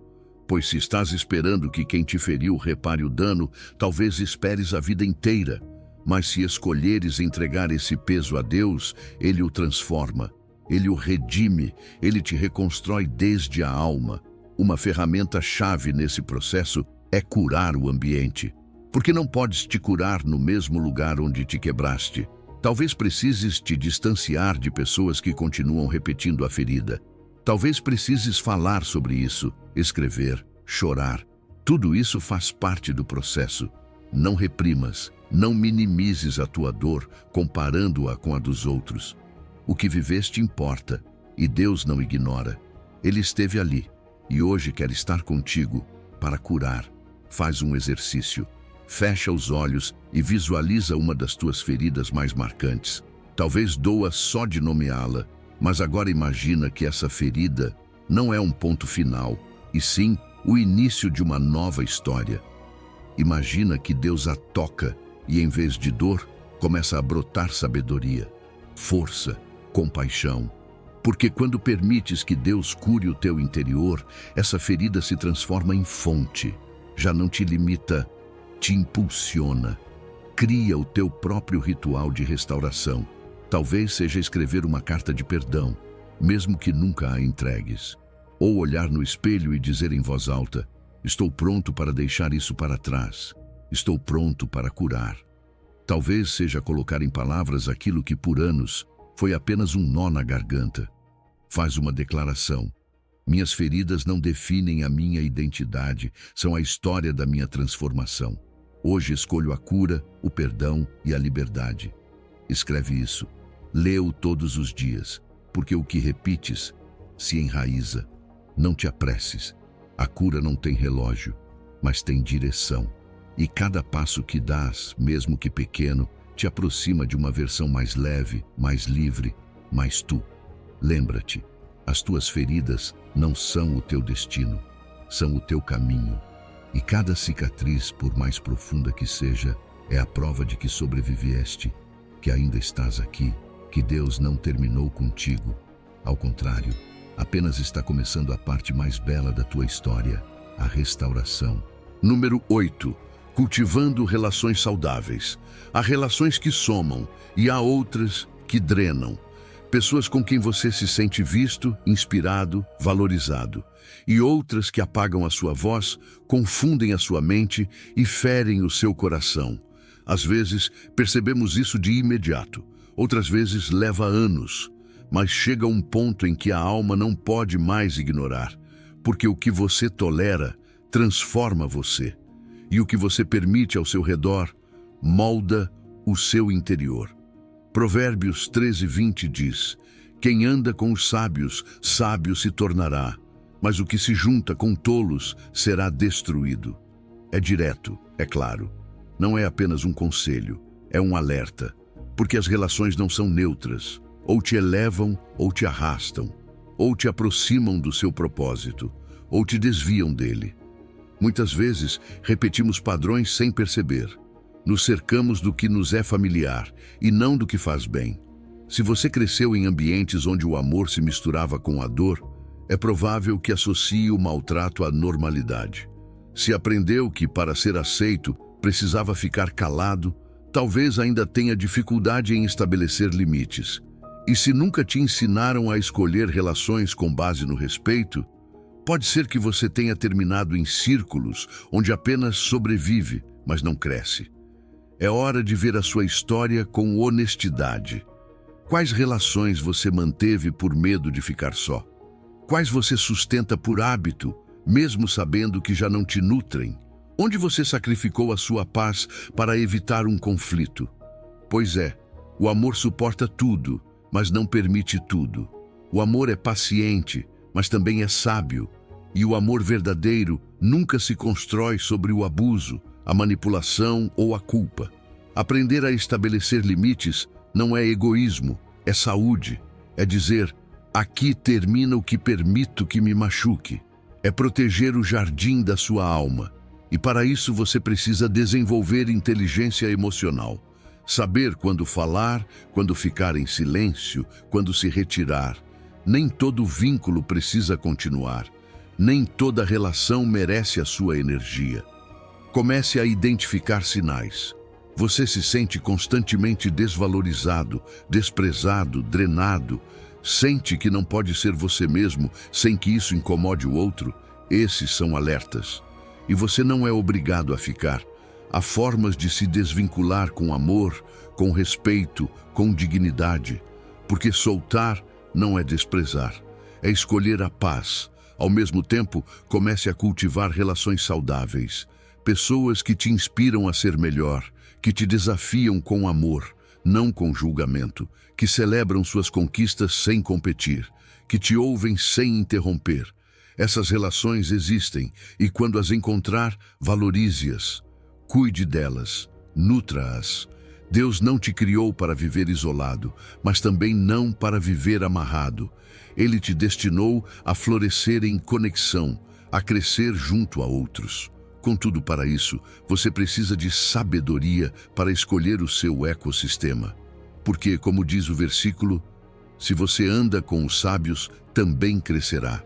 Pois se estás esperando que quem te feriu repare o dano, talvez esperes a vida inteira. Mas se escolheres entregar esse peso a Deus, Ele o transforma. Ele o redime, Ele te reconstrói desde a alma. Uma ferramenta-chave nesse processo é curar o ambiente. Porque não podes te curar no mesmo lugar onde te quebraste. Talvez precises te distanciar de pessoas que continuam repetindo a ferida. Talvez precises falar sobre isso, escrever, chorar. Tudo isso faz parte do processo. Não reprimas, não minimizes a tua dor comparando-a com a dos outros. O que viveste importa, e Deus não ignora. Ele esteve ali, e hoje quer estar contigo para curar. Faz um exercício. Fecha os olhos e visualiza uma das tuas feridas mais marcantes. Talvez doa só de nomeá-la, mas agora imagina que essa ferida não é um ponto final, e sim o início de uma nova história. Imagina que Deus a toca e, em vez de dor, começa a brotar sabedoria, força, compaixão. Porque quando permites que Deus cure o teu interior, essa ferida se transforma em fonte. Já não te limita, te impulsiona. Cria o teu próprio ritual de restauração. Talvez seja escrever uma carta de perdão, mesmo que nunca a entregues. Ou olhar no espelho e dizer em voz alta: estou pronto para deixar isso para trás. Estou pronto para curar. Talvez seja colocar em palavras aquilo que por anos foi apenas um nó na garganta. Faz uma declaração: minhas feridas não definem a minha identidade, são a história da minha transformação. Hoje escolho a cura, o perdão e a liberdade. Escreve isso. Lê-o todos os dias, porque o que repites se enraiza. Não te apresses. A cura não tem relógio, mas tem direção. E cada passo que dás, mesmo que pequeno, te aproxima de uma versão mais leve, mais livre, mais tu. Lembra-te, as tuas feridas não são o teu destino, são o teu caminho. E cada cicatriz, por mais profunda que seja, é a prova de que sobreviveste, que ainda estás aqui, que Deus não terminou contigo. Ao contrário, apenas está começando a parte mais bela da tua história, a restauração. Número 8. Cultivando relações saudáveis. Há relações que somam e há outras que drenam. Pessoas com quem você se sente visto, inspirado, valorizado. E outras que apagam a sua voz, confundem a sua mente e ferem o seu coração. Às vezes, percebemos isso de imediato. Outras vezes, leva anos. Mas chega um ponto em que a alma não pode mais ignorar. Porque o que você tolera transforma você. E o que você permite ao seu redor molda o seu interior. Provérbios 13:20 diz: quem anda com os sábios, sábio se tornará, mas o que se junta com tolos será destruído. É direto, é claro. Não é apenas um conselho, é um alerta, porque as relações não são neutras. Ou te elevam ou te arrastam, ou te aproximam do seu propósito, ou te desviam dele. Muitas vezes, repetimos padrões sem perceber. Nos cercamos do que nos é familiar e não do que faz bem. Se você cresceu em ambientes onde o amor se misturava com a dor, é provável que associe o maltrato à normalidade. Se aprendeu que, para ser aceito, precisava ficar calado, talvez ainda tenha dificuldade em estabelecer limites. E se nunca te ensinaram a escolher relações com base no respeito, pode ser que você tenha terminado em círculos onde apenas sobrevive, mas não cresce. É hora de ver a sua história com honestidade. Quais relações você manteve por medo de ficar só? Quais você sustenta por hábito, mesmo sabendo que já não te nutrem? Onde você sacrificou a sua paz para evitar um conflito? Pois é, o amor suporta tudo, mas não permite tudo. O amor é paciente, mas também é sábio. E o amor verdadeiro nunca se constrói sobre o abuso, a manipulação ou a culpa. Aprender a estabelecer limites não é egoísmo, é saúde. É dizer: aqui termina o que permito que me machuque. É proteger o jardim da sua alma. E para isso você precisa desenvolver inteligência emocional. Saber quando falar, quando ficar em silêncio, quando se retirar. Nem todo vínculo precisa continuar. Nem toda relação merece a sua energia. Comece a identificar sinais. Você se sente constantemente desvalorizado, desprezado, drenado. Sente que não pode ser você mesmo sem que isso incomode o outro. Esses são alertas. E você não é obrigado a ficar. Há formas de se desvincular com amor, com respeito, com dignidade. Porque soltar não é desprezar, é escolher a paz. Ao mesmo tempo, comece a cultivar relações saudáveis. Pessoas que te inspiram a ser melhor, que te desafiam com amor, não com julgamento, que celebram suas conquistas sem competir, que te ouvem sem interromper. Essas relações existem e quando as encontrar, valorize-as. Cuide delas, nutra-as. Deus não te criou para viver isolado, mas também não para viver amarrado. Ele te destinou a florescer em conexão, a crescer junto a outros. Contudo, para isso, você precisa de sabedoria para escolher o seu ecossistema. Porque, como diz o versículo, Se você anda com os sábios, também crescerá.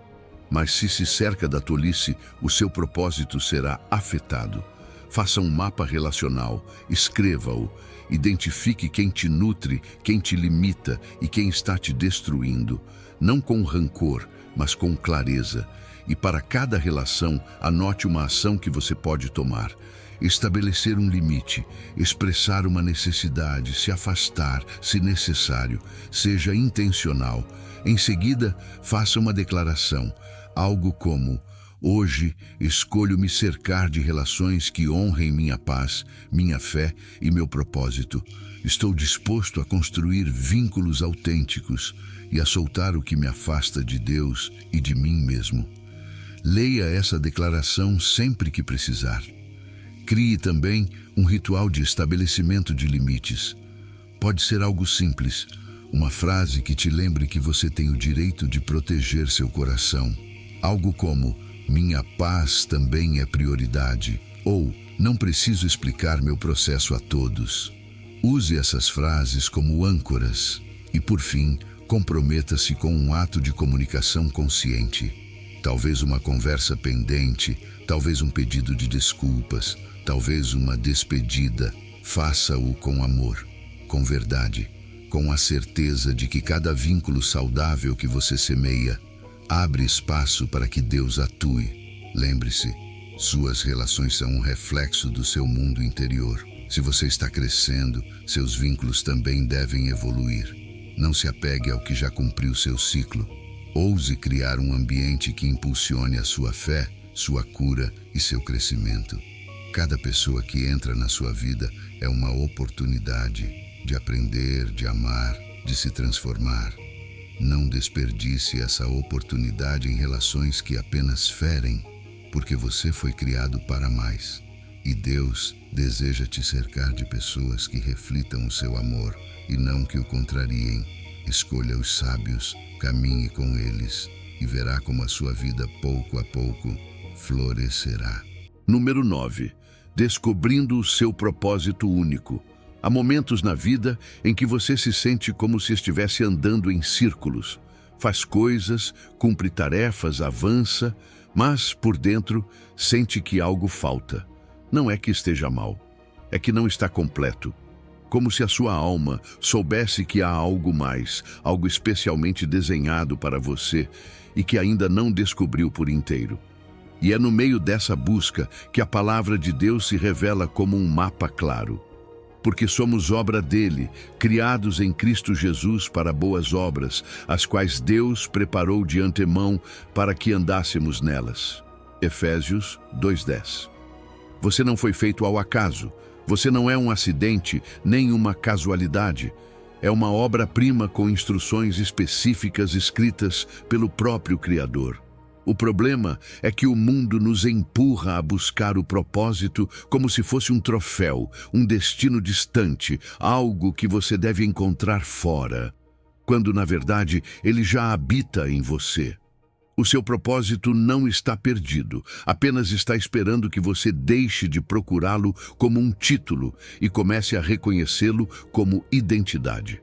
Mas se cerca da tolice, o seu propósito será afetado. Faça um mapa relacional, escreva-o, identifique quem te nutre, quem te limita e quem está te destruindo, não com rancor, mas com clareza. E para cada relação, anote uma ação que você pode tomar. Estabelecer um limite, expressar uma necessidade, se afastar, se necessário, seja intencional. Em seguida, faça uma declaração, algo como: hoje escolho me cercar de relações que honrem minha paz, minha fé e meu propósito. Estou disposto a construir vínculos autênticos e a soltar o que me afasta de Deus e de mim mesmo. Leia essa declaração sempre que precisar. Crie também um ritual de estabelecimento de limites. Pode ser algo simples, uma frase que te lembre que você tem o direito de proteger seu coração. Algo como: minha paz também é prioridade, ou não preciso explicar meu processo a todos. Use essas frases como âncoras e, por fim, comprometa-se com um ato de comunicação consciente. Talvez uma conversa pendente, talvez um pedido de desculpas, talvez uma despedida. Faça-o com amor, com verdade, com a certeza de que cada vínculo saudável que você semeia abre espaço para que Deus atue. Lembre-se, suas relações são um reflexo do seu mundo interior. Se você está crescendo, seus vínculos também devem evoluir. Não se apegue ao que já cumpriu seu ciclo. Ouse criar um ambiente que impulsione a sua fé, sua cura e seu crescimento. Cada pessoa que entra na sua vida é uma oportunidade de aprender, de amar, de se transformar. Não desperdice essa oportunidade em relações que apenas ferem, porque você foi criado para mais. E Deus deseja te cercar de pessoas que reflitam o seu amor e não que o contrariem. Escolha os sábios, caminhe com eles e verá como a sua vida, pouco a pouco, florescerá. Número 9. Descobrindo o seu propósito único. Há momentos na vida em que você se sente como se estivesse andando em círculos. Faz coisas, cumpre tarefas, avança, mas, por dentro, sente que algo falta. Não é que esteja mal, é que não está completo. Como se a sua alma soubesse que há algo mais, algo especialmente desenhado para você e que ainda não descobriu por inteiro. E é no meio dessa busca que a palavra de Deus se revela como um mapa claro. Porque somos obra dele, criados em Cristo Jesus para boas obras, as quais Deus preparou de antemão para que andássemos nelas. Efésios 2:10. Você não foi feito ao acaso. Você não é um acidente, nem uma casualidade. É uma obra-prima com instruções específicas escritas pelo próprio Criador. O problema é que o mundo nos empurra a buscar o propósito como se fosse um troféu, um destino distante, algo que você deve encontrar fora, quando, na verdade, ele já habita em você. O seu propósito não está perdido, apenas está esperando que você deixe de procurá-lo como um título e comece a reconhecê-lo como identidade.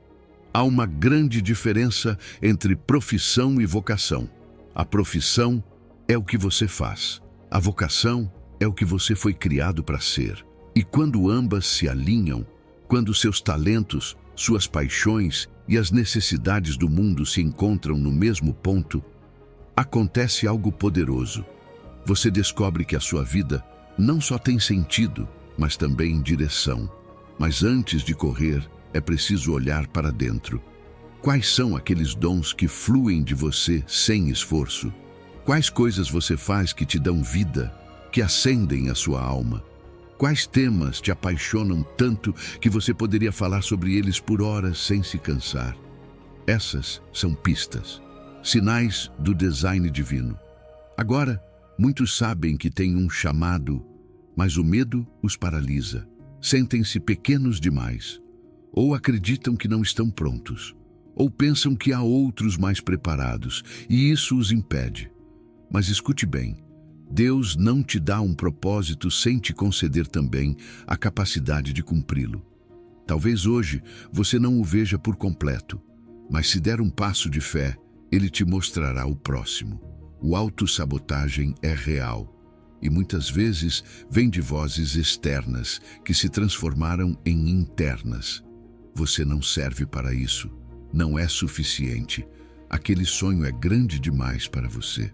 Há uma grande diferença entre profissão e vocação. A profissão é o que você faz. A vocação é o que você foi criado para ser. E quando ambas se alinham, quando seus talentos, suas paixões e as necessidades do mundo se encontram no mesmo ponto, acontece algo poderoso. Você descobre que a sua vida não só tem sentido, mas também direção. Mas antes de correr, é preciso olhar para dentro. Quais são aqueles dons que fluem de você sem esforço? Quais coisas você faz que te dão vida, que acendem a sua alma? Quais temas te apaixonam tanto que você poderia falar sobre eles por horas sem se cansar? Essas são pistas, sinais do design divino. Agora, muitos sabem que têm um chamado, mas o medo os paralisa. Sentem-se pequenos demais, ou acreditam que não estão prontos, ou pensam que há outros mais preparados, e isso os impede. Mas escute bem, Deus não te dá um propósito sem te conceder também a capacidade de cumpri-lo. Talvez hoje você não o veja por completo, Mas se der um passo de fé, ele te mostrará o próximo. O autossabotagem é real e muitas vezes vem de vozes externas que se transformaram em internas. Você não serve para isso, não é suficiente. Aquele sonho é grande demais para você.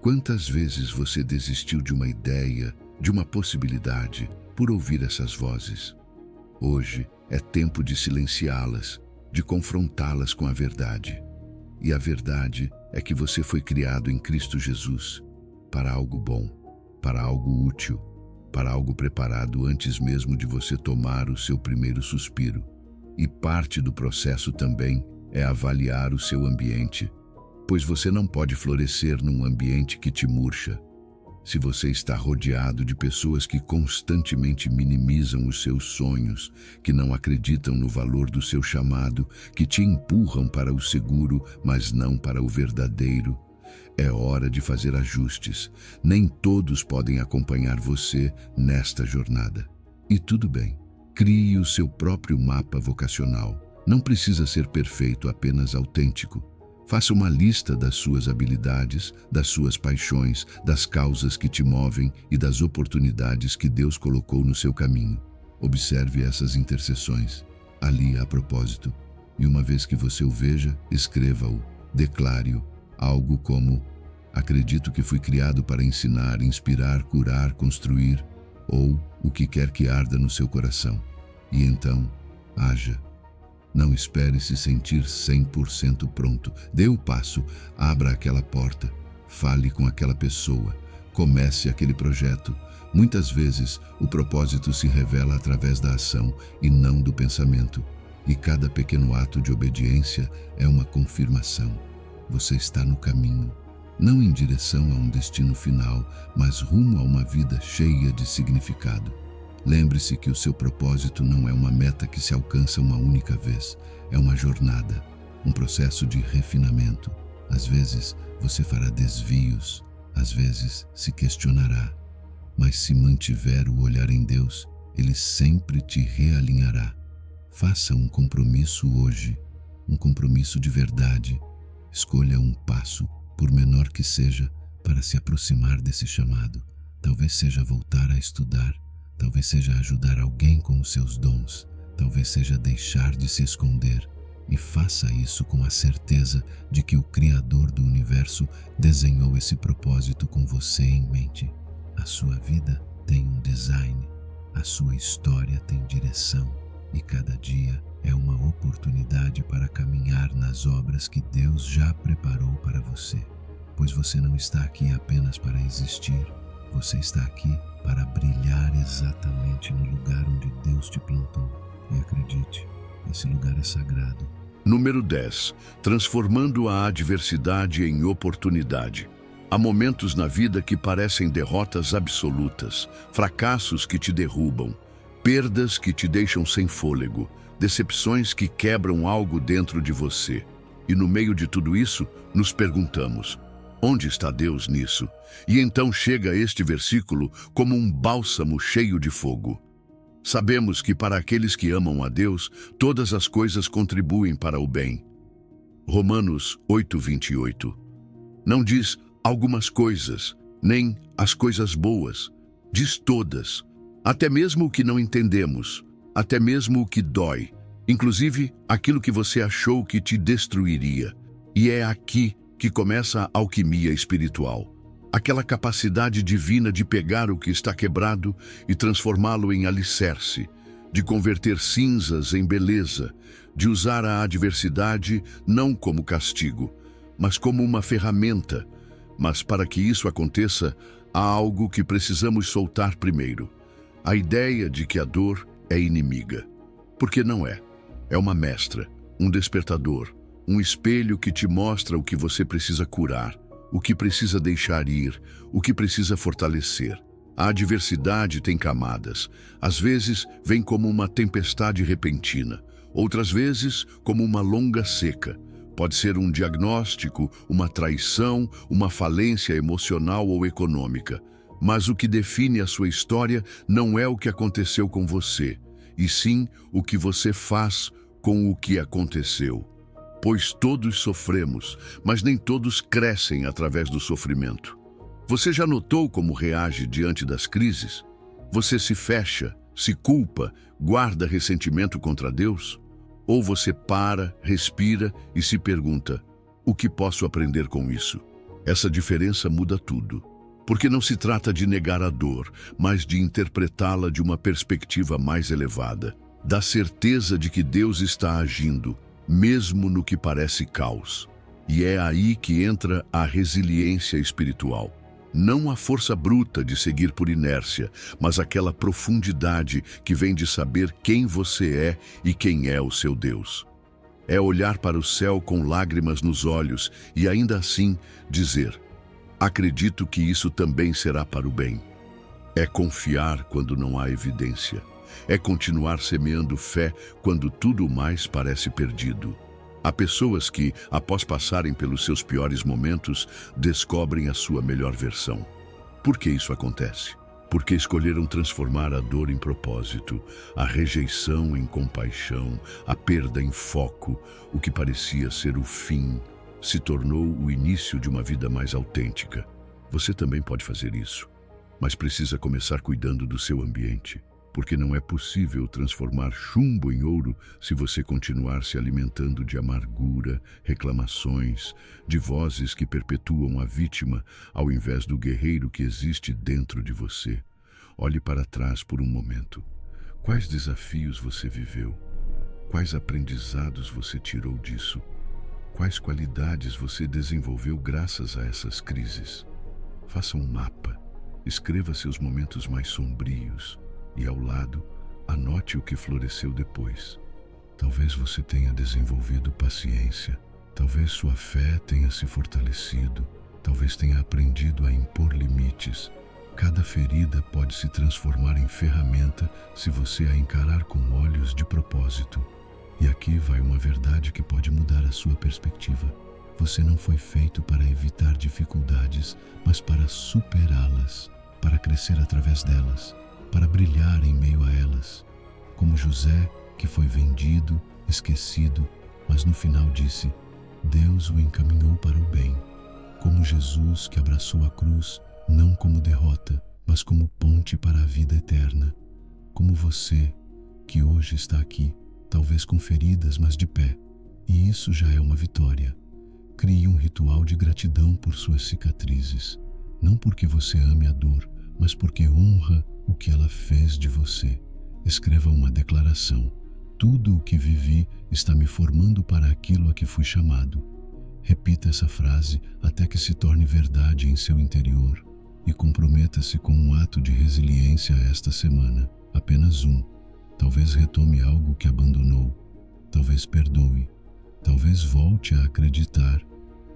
Quantas vezes você desistiu de uma ideia, de uma possibilidade, por ouvir essas vozes? Hoje é tempo de silenciá-las, de confrontá-las com a verdade. E a verdade é que você foi criado em Cristo Jesus para algo bom, para algo útil, para algo preparado antes mesmo de você tomar o seu primeiro suspiro. E parte do processo também é avaliar o seu ambiente, pois você não pode florescer num ambiente que te murcha. Se você está rodeado de pessoas que constantemente minimizam os seus sonhos, que não acreditam no valor do seu chamado, que te empurram para o seguro, mas não para o verdadeiro, é hora de fazer ajustes. Nem todos podem acompanhar você nesta jornada. E tudo bem. Crie o seu próprio mapa vocacional. Não precisa ser perfeito, apenas autêntico. Faça uma lista das suas habilidades, das suas paixões, das causas que te movem e das oportunidades que Deus colocou no seu caminho. Observe essas interseções. Ali há propósito. E uma vez que você o veja, escreva-o, declare-o. Algo como: acredito que fui criado para ensinar, inspirar, curar, construir, ou o que quer que arda no seu coração. E então, haja. Não espere se sentir 100% pronto. Dê o passo, abra aquela porta, fale com aquela pessoa, comece aquele projeto. Muitas vezes, o propósito se revela através da ação e não do pensamento. E cada pequeno ato de obediência é uma confirmação. Você está no caminho, não em direção a um destino final, mas rumo a uma vida cheia de significado. Lembre-se que o seu propósito não é uma meta que se alcança uma única vez. É uma jornada, um processo de refinamento. Às vezes você fará desvios, às vezes se questionará. Mas se mantiver o olhar em Deus, Ele sempre te realinhará. Faça um compromisso hoje, um compromisso de verdade. Escolha um passo, por menor que seja, para se aproximar desse chamado. Talvez seja voltar a estudar, talvez seja ajudar alguém com os seus dons, talvez seja deixar de se esconder. E faça isso com a certeza de que o Criador do Universo desenhou esse propósito com você em mente. A sua vida tem um design, a sua história tem direção, e cada dia é uma oportunidade para caminhar nas obras que Deus já preparou para você. Pois você não está aqui apenas para existir, você está aqui para brilhar exatamente no lugar onde Deus te plantou. E acredite, esse lugar é sagrado. Número 10. Transformando a adversidade em oportunidade. Há momentos na vida que parecem derrotas absolutas, fracassos que te derrubam, perdas que te deixam sem fôlego, decepções que quebram algo dentro de você. E no meio de tudo isso, nos perguntamos: onde está Deus nisso? E então chega este versículo como um bálsamo cheio de fogo. Sabemos que para aqueles que amam a Deus, todas as coisas contribuem para o bem. Romanos 8:28. Não diz algumas coisas, nem as coisas boas. Diz todas. Até mesmo o que não entendemos, até mesmo o que dói, inclusive aquilo que você achou que te destruiria. E é aqui que começa a alquimia espiritual. Aquela capacidade divina de pegar o que está quebrado e transformá-lo em alicerce, de converter cinzas em beleza, de usar a adversidade não como castigo, mas como uma ferramenta. Mas para que isso aconteça, há algo que precisamos soltar primeiro. A ideia de que a dor é inimiga. Porque não é. É uma mestra, um despertador, um espelho que te mostra o que você precisa curar, o que precisa deixar ir, o que precisa fortalecer. A adversidade tem camadas. Às vezes vem como uma tempestade repentina, outras vezes como uma longa seca. Pode ser um diagnóstico, uma traição, uma falência emocional ou econômica. Mas o que define a sua história não é o que aconteceu com você, e sim o que você faz com o que aconteceu. Pois todos sofremos, mas nem todos crescem através do sofrimento. Você já notou como reage diante das crises? Você se fecha, se culpa, guarda ressentimento contra Deus? Ou você para, respira e se pergunta: o que posso aprender com isso? Essa diferença muda tudo. Porque não se trata de negar a dor, mas de interpretá-la de uma perspectiva mais elevada. Da certeza de que Deus está agindo, mesmo no que parece caos. E é aí que entra a resiliência espiritual. Não a força bruta de seguir por inércia, mas aquela profundidade que vem de saber quem você é e quem é o seu Deus. É olhar para o céu com lágrimas nos olhos e ainda assim dizer: acredito que isso também será para o bem. É confiar quando não há evidência. É continuar semeando fé quando tudo mais parece perdido. Há pessoas que, após passarem pelos seus piores momentos, descobrem a sua melhor versão. Por que isso acontece? Porque escolheram transformar a dor em propósito, a rejeição em compaixão, a perda em foco. O que parecia ser o fim se tornou o início de uma vida mais autêntica. Você também pode fazer isso, mas precisa começar cuidando do seu ambiente. Porque não é possível transformar chumbo em ouro se você continuar se alimentando de amargura, reclamações, de vozes que perpetuam a vítima, ao invés do guerreiro que existe dentro de você. Olhe para trás por um momento. Quais desafios você viveu? Quais aprendizados você tirou disso? Quais qualidades você desenvolveu graças a essas crises? Faça um mapa. Escreva seus momentos mais sombrios. E ao lado, anote o que floresceu depois. Talvez você tenha desenvolvido paciência, talvez sua fé tenha se fortalecido, talvez tenha aprendido a impor limites. Cada ferida pode se transformar em ferramenta se você a encarar com olhos de propósito. E aqui vai uma verdade que pode mudar a sua perspectiva. Você não foi feito para evitar dificuldades, mas para superá-las, para crescer através delas, para brilhar em meio a elas. Como José, que foi vendido, esquecido, mas no final disse: Deus o encaminhou para o bem. Como Jesus, que abraçou a cruz, não como derrota, mas como ponte para a vida eterna. Como você, que hoje está aqui, talvez com feridas, mas de pé. E isso já é uma vitória. Crie um ritual de gratidão por suas cicatrizes. Não porque você ame a dor, mas porque honra o que ela fez de você. Escreva uma declaração: tudo o que vivi está me formando para aquilo a que fui chamado. Repita essa frase até que se torne verdade em seu interior e comprometa-se com um ato de resiliência esta semana. Apenas um. Talvez retome algo que abandonou. Talvez perdoe. Talvez volte a acreditar.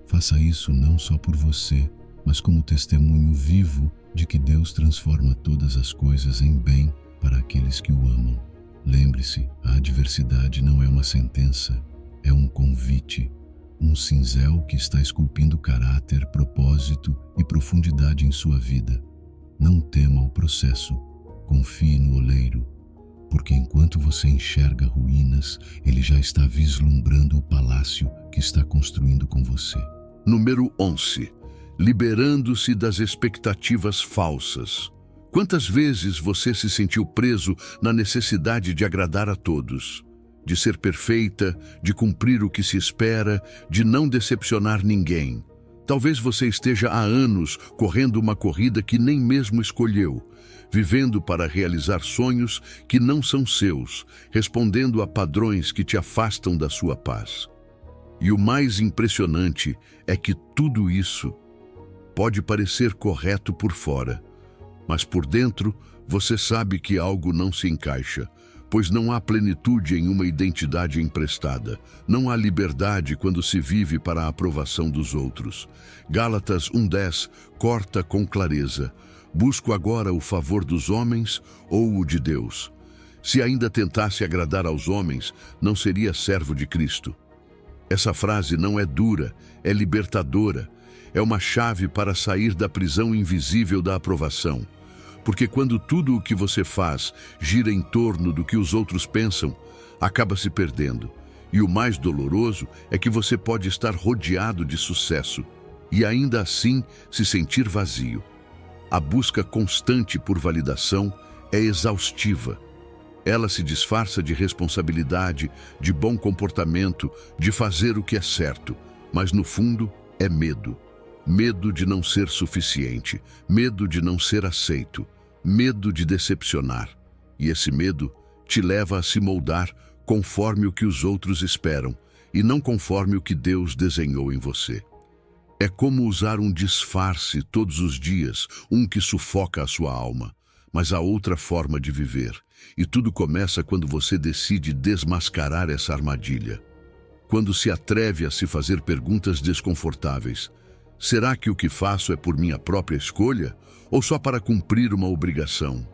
Faça isso não só por você, mas como testemunho vivo de que Deus transforma todas as coisas em bem para aqueles que o amam. Lembre-se, a adversidade não é uma sentença, é um convite, um cinzel que está esculpindo caráter, propósito e profundidade em sua vida. Não tema o processo, confie no oleiro, porque enquanto você enxerga ruínas, ele já está vislumbrando o palácio que está construindo com você. Número 11. Liberando-se das expectativas falsas. Quantas vezes você se sentiu preso na necessidade de agradar a todos, de ser perfeita, de cumprir o que se espera, de não decepcionar ninguém? Talvez você esteja há anos correndo uma corrida que nem mesmo escolheu, vivendo para realizar sonhos que não são seus, respondendo a padrões que te afastam da sua paz. E o mais impressionante é que tudo isso pode parecer correto por fora, mas por dentro você sabe que algo não se encaixa, pois não há plenitude em uma identidade emprestada, não há liberdade quando se vive para a aprovação dos outros. Gálatas 1:10 corta com clareza: busco agora o favor dos homens ou o de Deus? Se ainda tentasse agradar aos homens, não seria servo de Cristo. Essa frase não é dura, é libertadora. É uma chave para sair da prisão invisível da aprovação. Porque quando tudo o que você faz gira em torno do que os outros pensam, acaba se perdendo. E o mais doloroso é que você pode estar rodeado de sucesso e ainda assim se sentir vazio. A busca constante por validação é exaustiva. Ela se disfarça de responsabilidade, de bom comportamento, de fazer o que é certo, mas no fundo é medo. Medo de não ser suficiente, medo de não ser aceito, medo de decepcionar. E esse medo te leva a se moldar conforme o que os outros esperam e não conforme o que Deus desenhou em você. É como usar um disfarce todos os dias, um que sufoca a sua alma. Mas há outra forma de viver, e tudo começa quando você decide desmascarar essa armadilha. Quando se atreve a se fazer perguntas desconfortáveis. Será que o que faço é por minha própria escolha ou só para cumprir uma obrigação?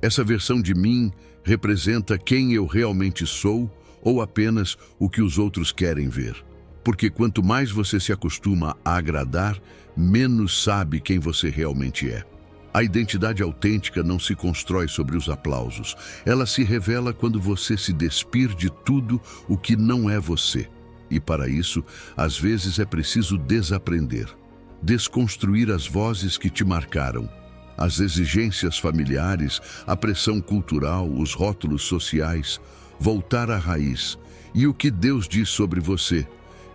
Essa versão de mim representa quem eu realmente sou ou apenas o que os outros querem ver? Porque quanto mais você se acostuma a agradar, menos sabe quem você realmente é. A identidade autêntica não se constrói sobre os aplausos. Ela se revela quando você se despir de tudo o que não é você. E para isso, às vezes é preciso desaprender. Desconstruir as vozes que te marcaram. As exigências familiares, a pressão cultural, os rótulos sociais, voltar à raiz. E o que Deus diz sobre você?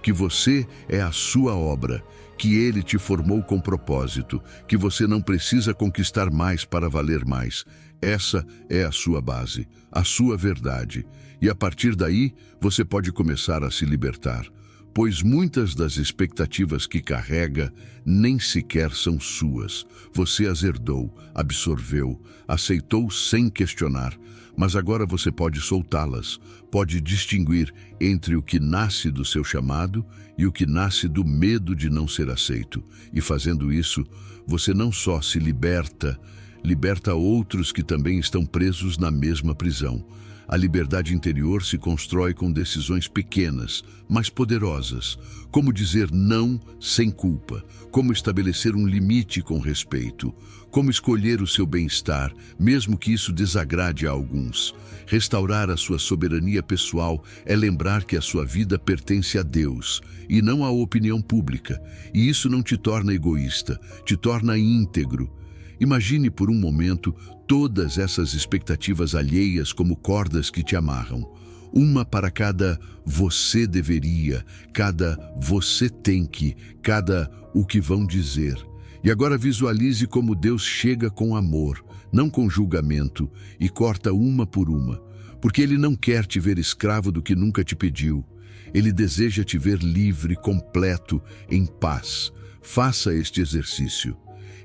Que você é a sua obra, que Ele te formou com propósito, que você não precisa conquistar mais para valer mais. Essa é a sua base, a sua verdade. E a partir daí, você pode começar a se libertar. Pois muitas das expectativas que carrega nem sequer são suas. Você as herdou, absorveu, aceitou sem questionar, mas agora você pode soltá-las, pode distinguir entre o que nasce do seu chamado e o que nasce do medo de não ser aceito. E fazendo isso, você não só se liberta outros que também estão presos na mesma prisão. A liberdade interior se constrói com decisões pequenas, mas poderosas, como dizer não sem culpa, como estabelecer um limite com respeito, como escolher o seu bem-estar, mesmo que isso desagrade a alguns. Restaurar a sua soberania pessoal é lembrar que a sua vida pertence a Deus e não à opinião pública, e isso não te torna egoísta, te torna íntegro. Imagine por um momento todas essas expectativas alheias como cordas que te amarram. Uma para cada você deveria, cada você tem que, cada o que vão dizer. E agora visualize como Deus chega com amor, não com julgamento, e corta uma por uma. Porque Ele não quer te ver escravo do que nunca te pediu. Ele deseja te ver livre, completo, em paz. Faça este exercício.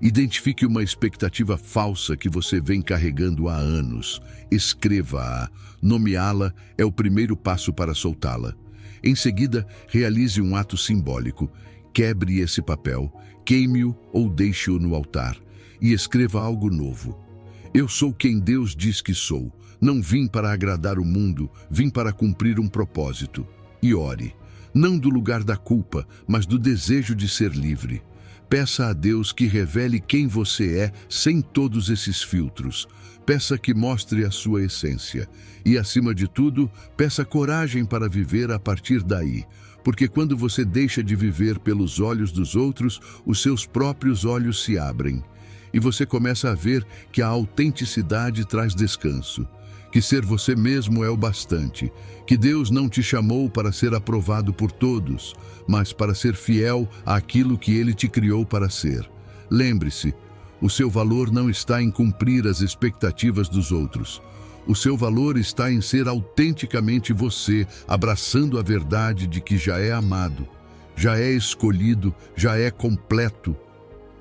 Identifique uma expectativa falsa que você vem carregando há anos. Escreva-a. Nomeá-la é o primeiro passo para soltá-la. Em seguida, realize um ato simbólico. Quebre esse papel, queime-o ou deixe-o no altar e escreva algo novo. Eu sou quem Deus diz que sou. Não vim para agradar o mundo, vim para cumprir um propósito. E ore, não do lugar da culpa, mas do desejo de ser livre. Peça a Deus que revele quem você é sem todos esses filtros. Peça que mostre a sua essência. E, acima de tudo, peça coragem para viver a partir daí. Porque quando você deixa de viver pelos olhos dos outros, os seus próprios olhos se abrem. E você começa a ver que a autenticidade traz descanso. Que ser você mesmo é o bastante, que Deus não te chamou para ser aprovado por todos, mas para ser fiel àquilo que Ele te criou para ser. Lembre-se, o seu valor não está em cumprir as expectativas dos outros. O seu valor está em ser autenticamente você, abraçando a verdade de que já é amado, já é escolhido, já é completo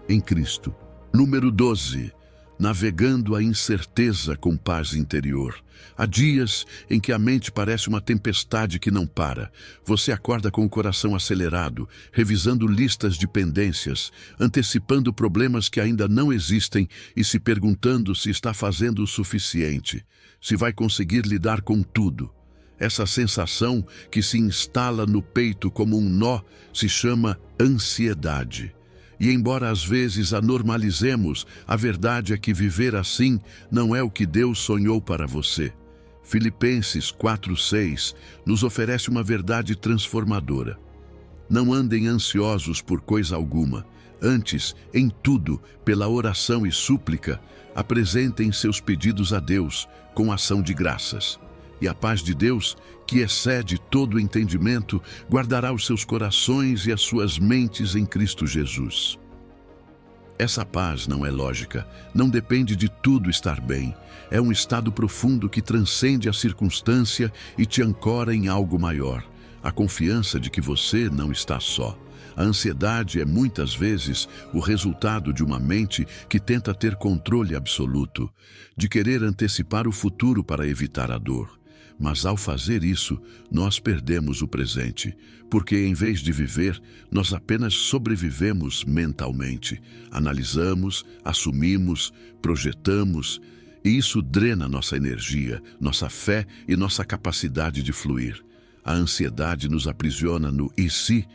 em Cristo. Número 12. Navegando a incerteza com paz interior. Há dias em que a mente parece uma tempestade que não para. Você acorda com o coração acelerado, revisando listas de pendências, antecipando problemas que ainda não existem e se perguntando se está fazendo o suficiente, se vai conseguir lidar com tudo. Essa sensação que se instala no peito como um nó se chama ansiedade. E embora às vezes a normalizemos, a verdade é que viver assim não é o que Deus sonhou para você. Filipenses 4:6 nos oferece uma verdade transformadora. Não andem ansiosos por coisa alguma. Antes, em tudo, pela oração e súplica, apresentem seus pedidos a Deus com ação de graças. E a paz de Deus, que excede todo o entendimento, guardará os seus corações e as suas mentes em Cristo Jesus. Essa paz não é lógica, não depende de tudo estar bem. É um estado profundo que transcende a circunstância e te ancora em algo maior. A confiança de que você não está só. A ansiedade é muitas vezes o resultado de uma mente que tenta ter controle absoluto, de querer antecipar o futuro para evitar a dor. Mas ao fazer isso, nós perdemos o presente, porque em vez de viver, nós apenas sobrevivemos mentalmente. Analisamos, assumimos, projetamos, e isso drena nossa energia, nossa fé e nossa capacidade de fluir. A ansiedade nos aprisiona no "e se",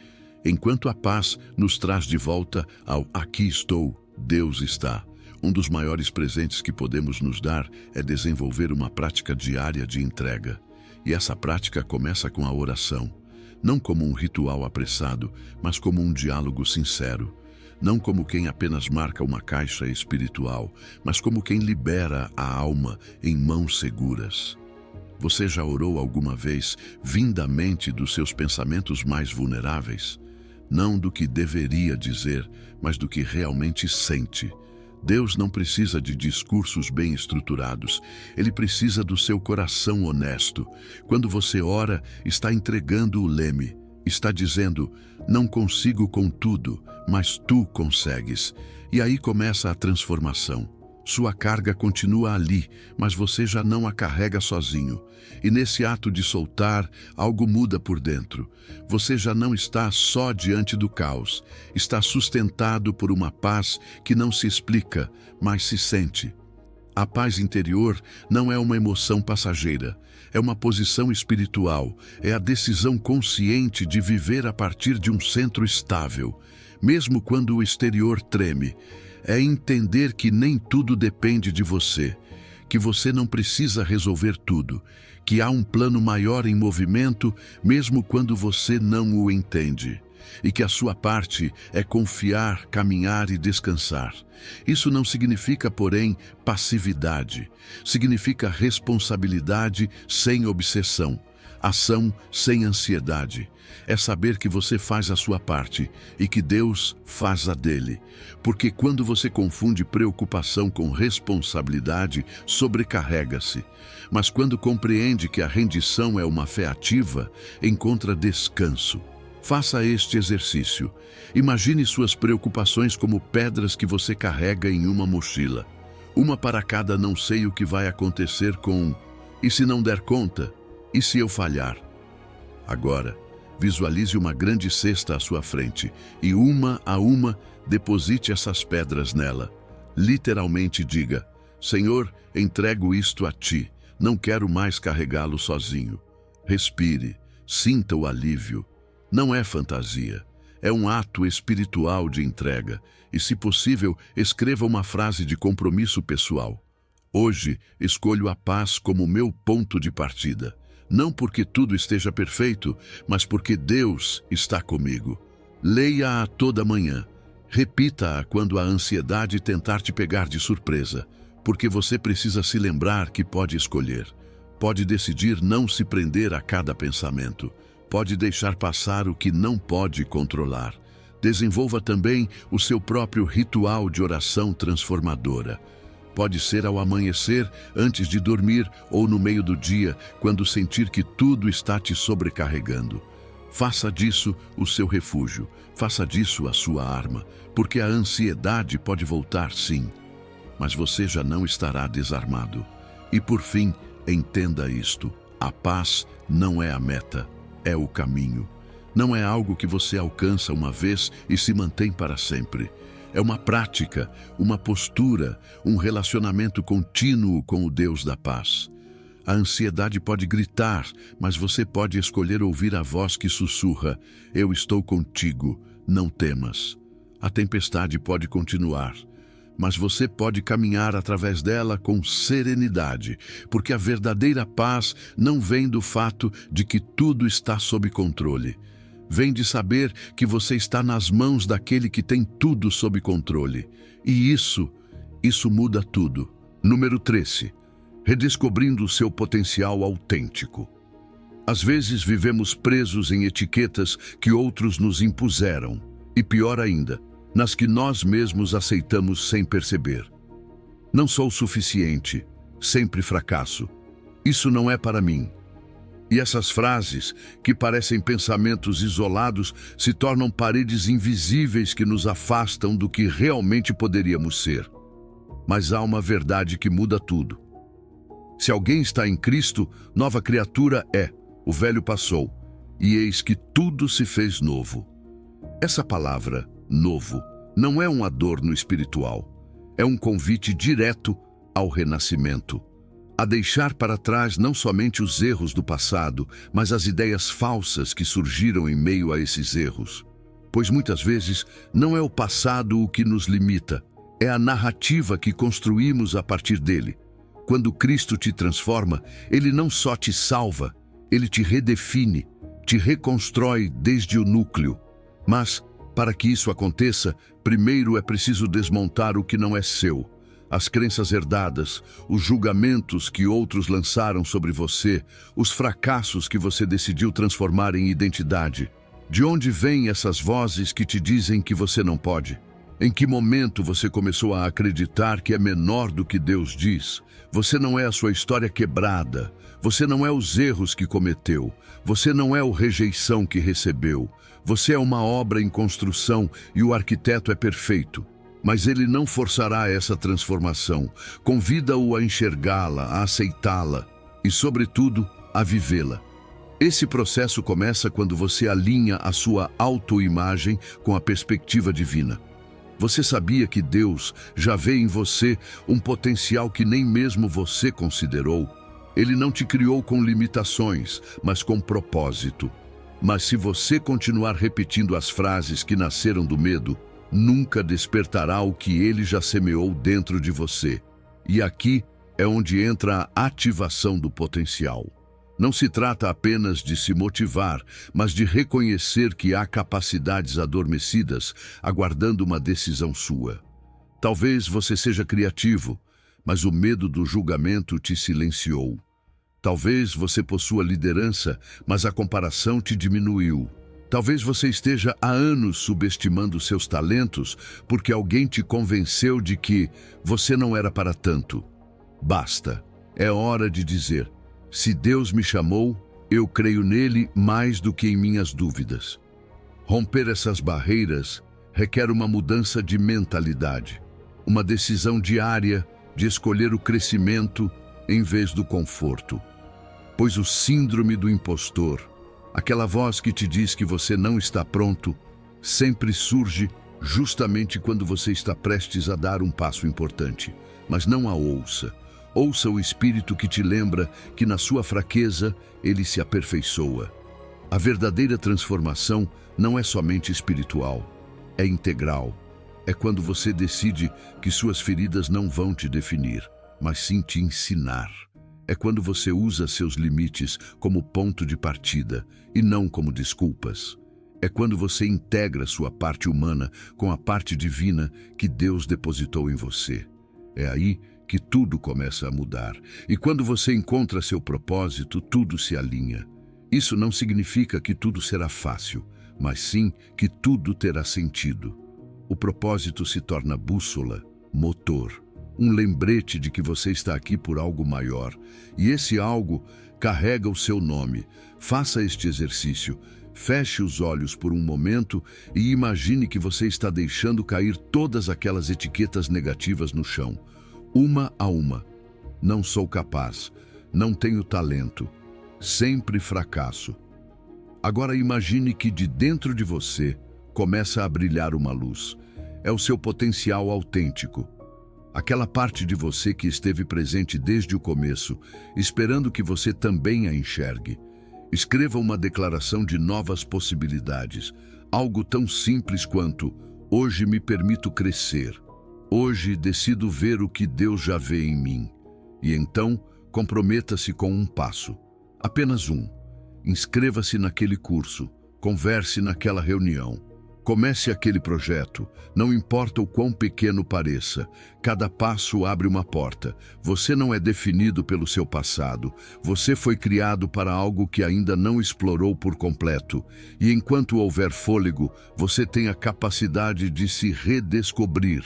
enquanto a paz nos traz de volta ao "aqui estou, Deus está". Um dos maiores presentes que podemos nos dar é desenvolver uma prática diária de entrega. E essa prática começa com a oração. Não como um ritual apressado, mas como um diálogo sincero. Não como quem apenas marca uma caixa espiritual, mas como quem libera a alma em mãos seguras. Você já orou alguma vez vindamente dos seus pensamentos mais vulneráveis? Não do que deveria dizer, mas do que realmente sente. Deus não precisa de discursos bem estruturados, Ele precisa do seu coração honesto. Quando você ora, está entregando o leme, está dizendo, não consigo com tudo, mas tu consegues. E aí começa a transformação. Sua carga continua ali, mas você já não a carrega sozinho. E nesse ato de soltar, algo muda por dentro. Você já não está só diante do caos. Está sustentado por uma paz que não se explica, mas se sente. A paz interior não é uma emoção passageira. É uma posição espiritual. É a decisão consciente de viver a partir de um centro estável, mesmo quando o exterior treme. É entender que nem tudo depende de você, que você não precisa resolver tudo, que há um plano maior em movimento, mesmo quando você não o entende, e que a sua parte é confiar, caminhar e descansar. Isso não significa, porém, passividade. Significa responsabilidade sem obsessão, ação sem ansiedade. É saber que você faz a sua parte e que Deus faz a dele. Porque quando você confunde preocupação com responsabilidade, sobrecarrega-se. Mas quando compreende que a rendição é uma fé ativa, encontra descanso. Faça este exercício. Imagine suas preocupações como pedras que você carrega em uma mochila. Uma para cada não sei o que vai acontecer com... E se não der conta? E se eu falhar? Agora, visualize uma grande cesta à sua frente e uma a uma deposite essas pedras nela. Literalmente diga, Senhor, entrego isto a Ti, não quero mais carregá-lo sozinho. Respire, sinta o alívio. Não é fantasia, é um ato espiritual de entrega e, se possível, escreva uma frase de compromisso pessoal. Hoje, escolho a paz como meu ponto de partida. Não porque tudo esteja perfeito, mas porque Deus está comigo. Leia-a toda manhã. Repita-a quando a ansiedade tentar te pegar de surpresa, porque você precisa se lembrar que pode escolher. Pode decidir não se prender a cada pensamento. Pode deixar passar o que não pode controlar. Desenvolva também o seu próprio ritual de oração transformadora. Pode ser ao amanhecer, antes de dormir ou no meio do dia, quando sentir que tudo está te sobrecarregando. Faça disso o seu refúgio, faça disso a sua arma, porque a ansiedade pode voltar sim, mas você já não estará desarmado. E por fim, entenda isto, a paz não é a meta, é o caminho. Não é algo que você alcança uma vez e se mantém para sempre. É uma prática, uma postura, um relacionamento contínuo com o Deus da paz. A ansiedade pode gritar, mas você pode escolher ouvir a voz que sussurra, eu estou contigo, não temas. A tempestade pode continuar, mas você pode caminhar através dela com serenidade, porque a verdadeira paz não vem do fato de que tudo está sob controle. Vem de saber que você está nas mãos daquele que tem tudo sob controle. E isso muda tudo. Número 13. Redescobrindo o seu potencial autêntico. Às vezes vivemos presos em etiquetas que outros nos impuseram. E pior ainda, nas que nós mesmos aceitamos sem perceber. Não sou suficiente, sempre fracasso. Isso não é para mim. E essas frases, que parecem pensamentos isolados, se tornam paredes invisíveis que nos afastam do que realmente poderíamos ser. Mas há uma verdade que muda tudo. Se alguém está em Cristo, nova criatura é. O velho passou, e eis que tudo se fez novo. Essa palavra, novo, não é um adorno espiritual. É um convite direto ao renascimento. A deixar para trás não somente os erros do passado, mas as ideias falsas que surgiram em meio a esses erros. Pois muitas vezes não é o passado o que nos limita, é a narrativa que construímos a partir dele. Quando Cristo te transforma, Ele não só te salva, Ele te redefine, te reconstrói desde o núcleo. Mas, para que isso aconteça, primeiro é preciso desmontar o que não é seu. As crenças herdadas, os julgamentos que outros lançaram sobre você, os fracassos que você decidiu transformar em identidade. De onde vêm essas vozes que te dizem que você não pode? Em que momento você começou a acreditar que é menor do que Deus diz? Você não é a sua história quebrada. Você não é os erros que cometeu. Você não é a rejeição que recebeu. Você é uma obra em construção e o arquiteto é perfeito. Mas ele não forçará essa transformação. Convida-o a enxergá-la, a aceitá-la e, sobretudo, a vivê-la. Esse processo começa quando você alinha a sua autoimagem com a perspectiva divina. Você sabia que Deus já vê em você um potencial que nem mesmo você considerou? Ele não te criou com limitações, mas com propósito. Mas se você continuar repetindo as frases que nasceram do medo, nunca despertará o que ele já semeou dentro de você. E aqui é onde entra a ativação do potencial. Não se trata apenas de se motivar, mas de reconhecer que há capacidades adormecidas aguardando uma decisão sua. Talvez você seja criativo, mas o medo do julgamento te silenciou. Talvez você possua liderança, mas a comparação te diminuiu. Talvez você esteja há anos subestimando seus talentos porque alguém te convenceu de que você não era para tanto. Basta. É hora de dizer: se Deus me chamou, eu creio nele mais do que em minhas dúvidas. Romper essas barreiras requer uma mudança de mentalidade, uma decisão diária de escolher o crescimento em vez do conforto. Pois o síndrome do impostor, aquela voz que te diz que você não está pronto, sempre surge justamente quando você está prestes a dar um passo importante. Mas não a ouça. Ouça o Espírito que te lembra que na sua fraqueza ele se aperfeiçoa. A verdadeira transformação não é somente espiritual, é integral. É quando você decide que suas feridas não vão te definir, mas sim te ensinar. É quando você usa seus limites como ponto de partida e não como desculpas. É quando você integra sua parte humana com a parte divina que Deus depositou em você. É aí que tudo começa a mudar. E quando você encontra seu propósito, tudo se alinha. Isso não significa que tudo será fácil, mas sim que tudo terá sentido. O propósito se torna bússola, motor, um lembrete de que você está aqui por algo maior. E esse algo carrega o seu nome. Faça este exercício. Feche os olhos por um momento e imagine que você está deixando cair todas aquelas etiquetas negativas no chão, uma a uma. Não sou capaz, não tenho talento, sempre fracasso. Agora imagine que de dentro de você começa a brilhar uma luz. É o seu potencial autêntico. Aquela parte de você que esteve presente desde o começo, esperando que você também a enxergue. Escreva uma declaração de novas possibilidades, algo tão simples quanto: hoje me permito crescer. Hoje decido ver o que Deus já vê em mim. E então, comprometa-se com um passo. Apenas um. Inscreva-se naquele curso. Converse naquela reunião. Comece aquele projeto. Não importa o quão pequeno pareça. Cada passo abre uma porta. Você não é definido pelo seu passado. Você foi criado para algo que ainda não explorou por completo. E enquanto houver fôlego, você tem a capacidade de se redescobrir,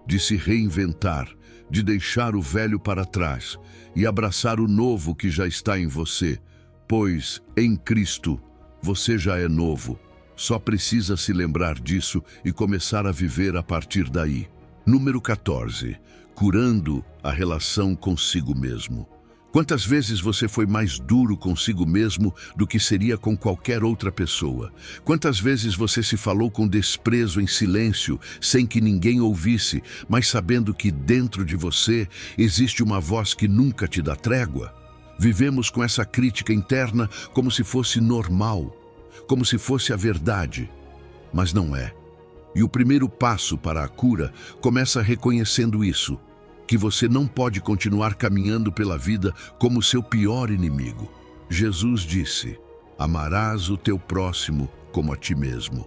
de se reinventar, de deixar o velho para trás e abraçar o novo que já está em você. Pois, em Cristo, você já é novo. Só precisa se lembrar disso e começar a viver a partir daí. Número 14. Curando a relação consigo mesmo. Quantas vezes você foi mais duro consigo mesmo do que seria com qualquer outra pessoa? Quantas vezes você se falou com desprezo em silêncio, sem que ninguém ouvisse, mas sabendo que dentro de você existe uma voz que nunca te dá trégua? Vivemos com essa crítica interna como se fosse normal, como se fosse a verdade, mas não é. E o primeiro passo para a cura começa reconhecendo isso, que você não pode continuar caminhando pela vida como seu pior inimigo. Jesus disse: amarás o teu próximo como a ti mesmo.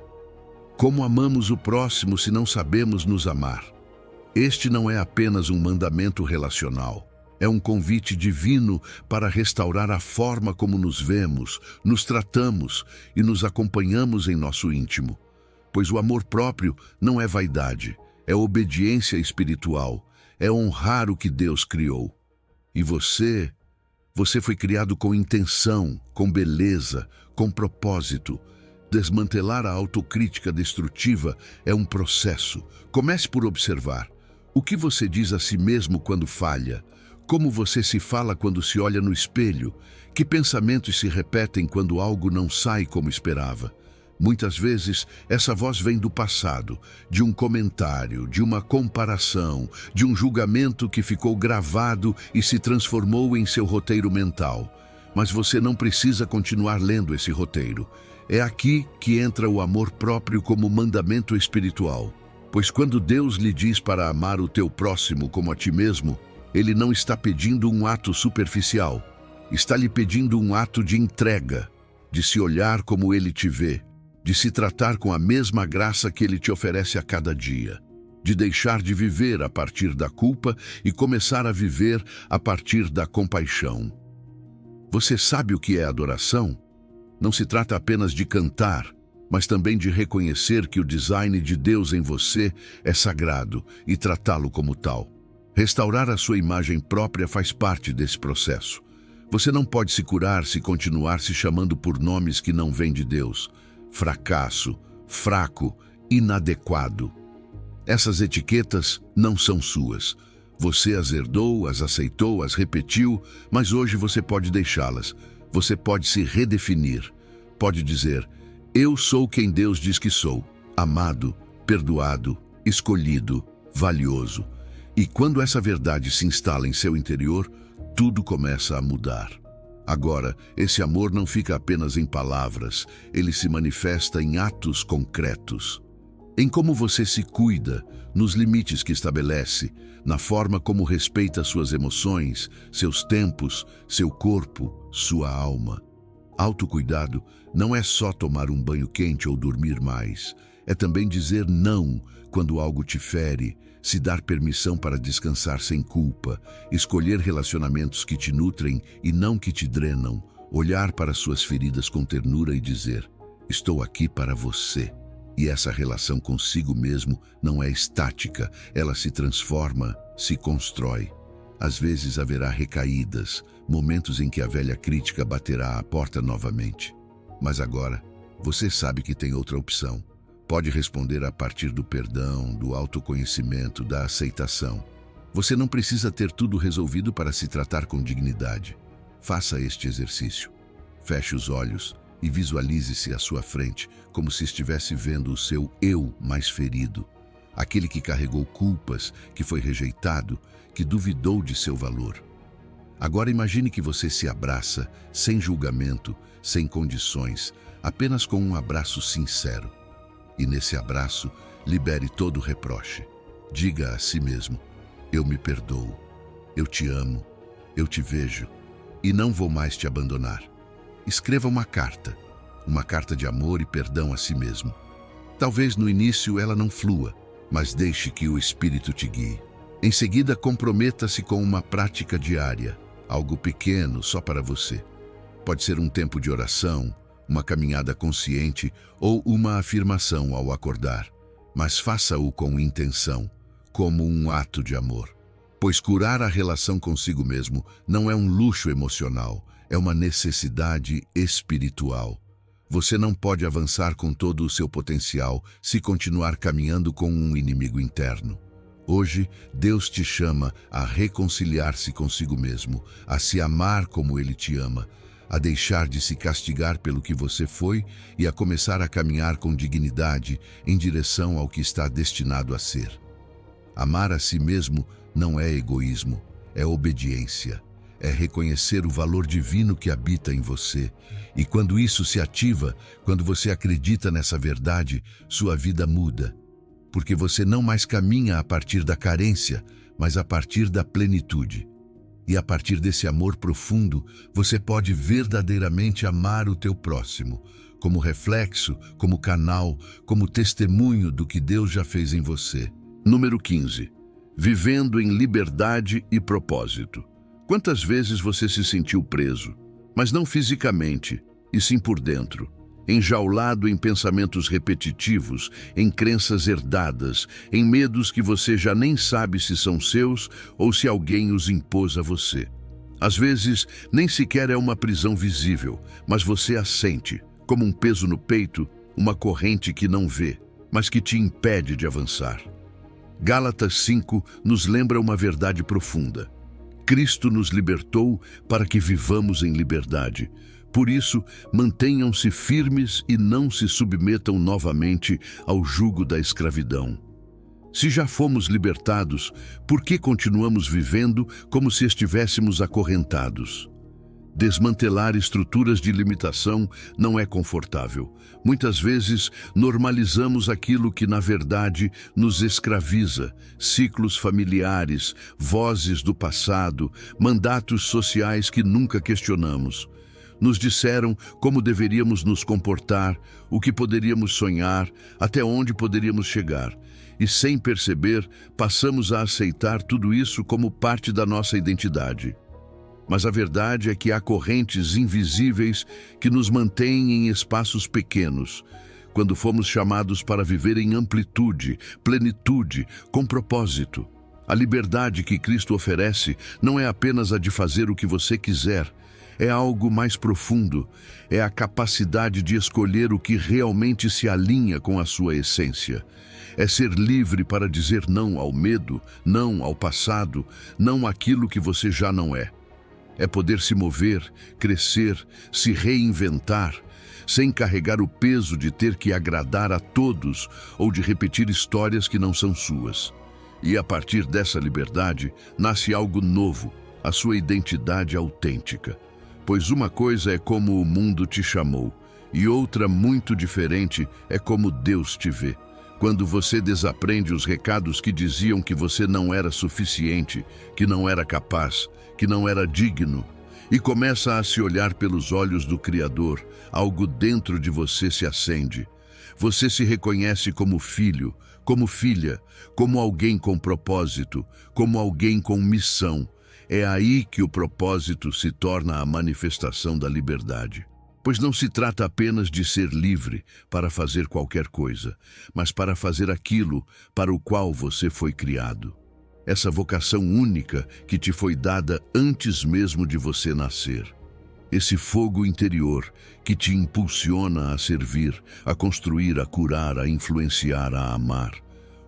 Como amamos o próximo se não sabemos nos amar? Este não é apenas um mandamento relacional. É um convite divino para restaurar a forma como nos vemos, nos tratamos e nos acompanhamos em nosso íntimo. Pois o amor próprio não é vaidade, é obediência espiritual, é honrar o que Deus criou. E você foi criado com intenção, com beleza, com propósito. Desmantelar a autocrítica destrutiva é um processo. Comece por observar. O que você diz a si mesmo quando falha? Como você se fala quando se olha no espelho? Que pensamentos se repetem quando algo não sai como esperava? Muitas vezes, essa voz vem do passado, de um comentário, de uma comparação, de um julgamento que ficou gravado e se transformou em seu roteiro mental. Mas você não precisa continuar lendo esse roteiro. É aqui que entra o amor próprio como mandamento espiritual. Pois quando Deus lhe diz para amar o teu próximo como a ti mesmo, Ele não está pedindo um ato superficial. Está lhe pedindo um ato de entrega, de se olhar como Ele te vê, de se tratar com a mesma graça que Ele te oferece a cada dia, de deixar de viver a partir da culpa e começar a viver a partir da compaixão. Você sabe o que é adoração? Não se trata apenas de cantar, mas também de reconhecer que o design de Deus em você é sagrado e tratá-lo como tal. Restaurar a sua imagem própria faz parte desse processo. Você não pode se curar se continuar se chamando por nomes que não vêm de Deus. Fracasso, fraco, inadequado. Essas etiquetas não são suas. Você as herdou, as aceitou, as repetiu, mas hoje você pode deixá-las. Você pode se redefinir. Pode dizer: eu sou quem Deus diz que sou. Amado, perdoado, escolhido, valioso. E quando essa verdade se instala em seu interior, tudo começa a mudar. Agora, esse amor não fica apenas em palavras, ele se manifesta em atos concretos. Em como você se cuida, nos limites que estabelece, na forma como respeita suas emoções, seus tempos, seu corpo, sua alma. Autocuidado não é só tomar um banho quente ou dormir mais. É também dizer não quando algo te fere, se dar permissão para descansar sem culpa, escolher relacionamentos que te nutrem e não que te drenam, olhar para suas feridas com ternura e dizer: estou aqui para você. E essa relação consigo mesmo não é estática, ela se transforma, se constrói. Às vezes haverá recaídas, momentos em que a velha crítica baterá à porta novamente. Mas agora, você sabe que tem outra opção. Pode responder a partir do perdão, do autoconhecimento, da aceitação. Você não precisa ter tudo resolvido para se tratar com dignidade. Faça este exercício. Feche os olhos e visualize-se à sua frente, como se estivesse vendo o seu eu mais ferido. Aquele que carregou culpas, que foi rejeitado, que duvidou de seu valor. Agora imagine que você se abraça, sem julgamento, sem condições, apenas com um abraço sincero. E nesse abraço, libere todo o reproche. Diga a si mesmo: eu me perdoo, eu te amo, eu te vejo e não vou mais te abandonar. Escreva uma carta de amor e perdão a si mesmo. Talvez no início ela não flua, mas deixe que o Espírito te guie. Em seguida, comprometa-se com uma prática diária, algo pequeno só para você. Pode ser um tempo de oração, uma caminhada consciente ou uma afirmação ao acordar, mas faça-o com intenção, como um ato de amor. Pois curar a relação consigo mesmo não é um luxo emocional, é uma necessidade espiritual. Você não pode avançar com todo o seu potencial se continuar caminhando com um inimigo interno. Hoje, Deus te chama a reconciliar-se consigo mesmo, a se amar como Ele te ama, a deixar de se castigar pelo que você foi e a começar a caminhar com dignidade em direção ao que está destinado a ser. Amar a si mesmo não é egoísmo, é obediência. É reconhecer o valor divino que habita em você. E quando isso se ativa, quando você acredita nessa verdade, sua vida muda. Porque você não mais caminha a partir da carência, mas a partir da plenitude. E a partir desse amor profundo, você pode verdadeiramente amar o teu próximo, como reflexo, como canal, como testemunho do que Deus já fez em você. Número 15. Vivendo em liberdade e propósito. Quantas vezes você se sentiu preso, mas não fisicamente, e sim por dentro, enjaulado em pensamentos repetitivos, em crenças herdadas, em medos que você já nem sabe se são seus ou se alguém os impôs a você. Às vezes, nem sequer é uma prisão visível, mas você a sente, como um peso no peito, uma corrente que não vê, mas que te impede de avançar. Gálatas 5 nos lembra uma verdade profunda. Cristo nos libertou para que vivamos em liberdade. Por isso, mantenham-se firmes e não se submetam novamente ao jugo da escravidão. Se já fomos libertados, por que continuamos vivendo como se estivéssemos acorrentados? Desmantelar estruturas de limitação não é confortável. Muitas vezes, normalizamos aquilo que, na verdade, nos escraviza. Ciclos familiares, vozes do passado, mandatos sociais que nunca questionamos. Nos disseram como deveríamos nos comportar, o que poderíamos sonhar, até onde poderíamos chegar. E, sem perceber, passamos a aceitar tudo isso como parte da nossa identidade. Mas a verdade é que há correntes invisíveis que nos mantêm em espaços pequenos, quando fomos chamados para viver em amplitude, plenitude, com propósito. A liberdade que Cristo oferece não é apenas a de fazer o que você quiser, é algo mais profundo, é a capacidade de escolher o que realmente se alinha com a sua essência. É ser livre para dizer não ao medo, não ao passado, não àquilo que você já não é. É poder se mover, crescer, se reinventar, sem carregar o peso de ter que agradar a todos ou de repetir histórias que não são suas. E a partir dessa liberdade, nasce algo novo, a sua identidade autêntica. Pois uma coisa é como o mundo te chamou, e outra muito diferente é como Deus te vê. Quando você desaprende os recados que diziam que você não era suficiente, que não era capaz, que não era digno, e começa a se olhar pelos olhos do Criador, algo dentro de você se acende. Você se reconhece como filho, como filha, como alguém com propósito, como alguém com missão. É aí que o propósito se torna a manifestação da liberdade. Pois não se trata apenas de ser livre para fazer qualquer coisa, mas para fazer aquilo para o qual você foi criado. Essa vocação única que te foi dada antes mesmo de você nascer. Esse fogo interior que te impulsiona a servir, a construir, a curar, a influenciar, a amar.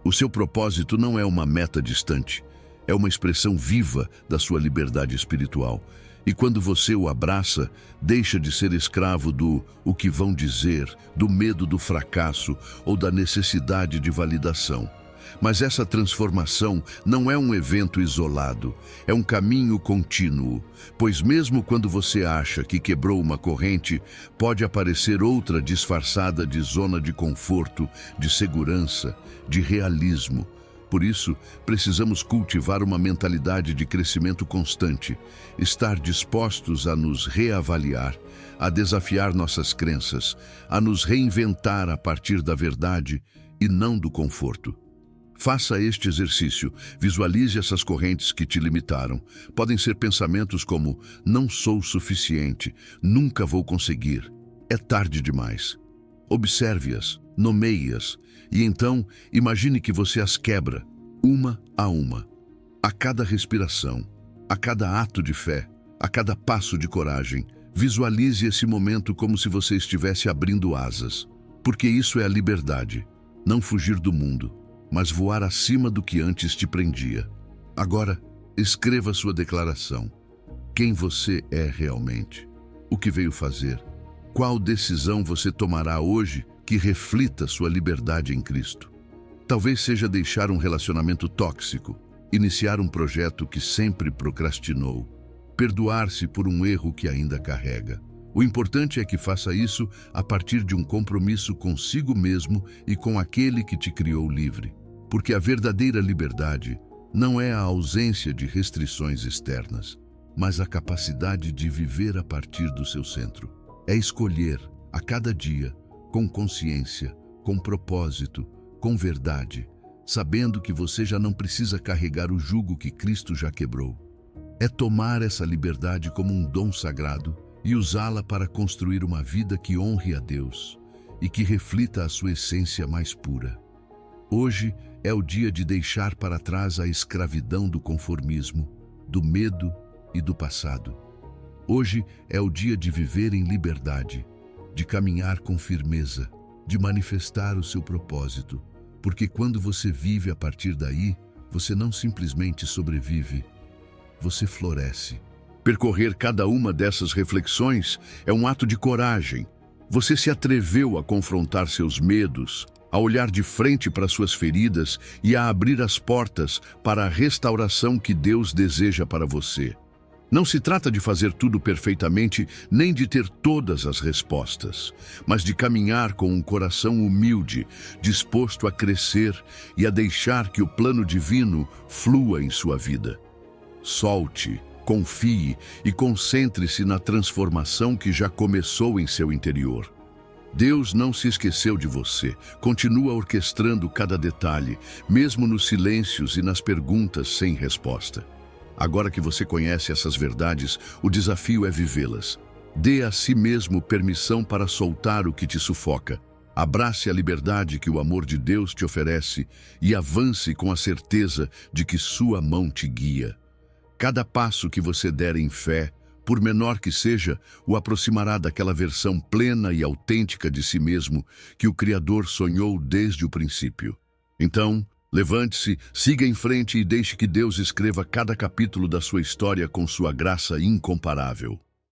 O seu propósito não é uma meta distante, é uma expressão viva da sua liberdade espiritual. E quando você o abraça, deixa de ser escravo do o que vão dizer, do medo do fracasso ou da necessidade de validação. Mas essa transformação não é um evento isolado, é um caminho contínuo, pois mesmo quando você acha que quebrou uma corrente, pode aparecer outra disfarçada de zona de conforto, de segurança, de realismo. Por isso, precisamos cultivar uma mentalidade de crescimento constante, estar dispostos a nos reavaliar, a desafiar nossas crenças, a nos reinventar a partir da verdade e não do conforto. Faça este exercício, visualize essas correntes que te limitaram. Podem ser pensamentos como: não sou suficiente, nunca vou conseguir, é tarde demais. Observe-as, nomeie-as, e então imagine que você as quebra, uma a uma. A cada respiração, a cada ato de fé, a cada passo de coragem, visualize esse momento como se você estivesse abrindo asas. Porque isso é a liberdade, não fugir do mundo, mas voar acima do que antes te prendia. Agora, escreva sua declaração. Quem você é realmente? O que veio fazer? Qual decisão você tomará hoje que reflita sua liberdade em Cristo? Talvez seja deixar um relacionamento tóxico, iniciar um projeto que sempre procrastinou, perdoar-se por um erro que ainda carrega. O importante é que faça isso a partir de um compromisso consigo mesmo e com aquele que te criou livre. Porque a verdadeira liberdade não é a ausência de restrições externas, mas a capacidade de viver a partir do seu centro. É escolher, a cada dia, com consciência, com propósito, com verdade, sabendo que você já não precisa carregar o jugo que Cristo já quebrou. É tomar essa liberdade como um dom sagrado e usá-la para construir uma vida que honre a Deus e que reflita a sua essência mais pura. Hoje é o dia de deixar para trás a escravidão do conformismo, do medo e do passado. Hoje é o dia de viver em liberdade, de caminhar com firmeza, de manifestar o seu propósito, porque quando você vive a partir daí, você não simplesmente sobrevive, você floresce. Percorrer cada uma dessas reflexões é um ato de coragem. Você se atreveu a confrontar seus medos, a olhar de frente para suas feridas e a abrir as portas para a restauração que Deus deseja para você. Não se trata de fazer tudo perfeitamente, nem de ter todas as respostas, mas de caminhar com um coração humilde, disposto a crescer e a deixar que o plano divino flua em sua vida. Solte, confie e concentre-se na transformação que já começou em seu interior. Deus não se esqueceu de você, continua orquestrando cada detalhe, mesmo nos silêncios e nas perguntas sem resposta. Agora que você conhece essas verdades, o desafio é vivê-las. Dê a si mesmo permissão para soltar o que te sufoca. Abrace a liberdade que o amor de Deus te oferece e avance com a certeza de que sua mão te guia. Cada passo que você der em fé, por menor que seja, o aproximará daquela versão plena e autêntica de si mesmo que o Criador sonhou desde o princípio. Então, levante-se, siga em frente e deixe que Deus escreva cada capítulo da sua história com sua graça incomparável.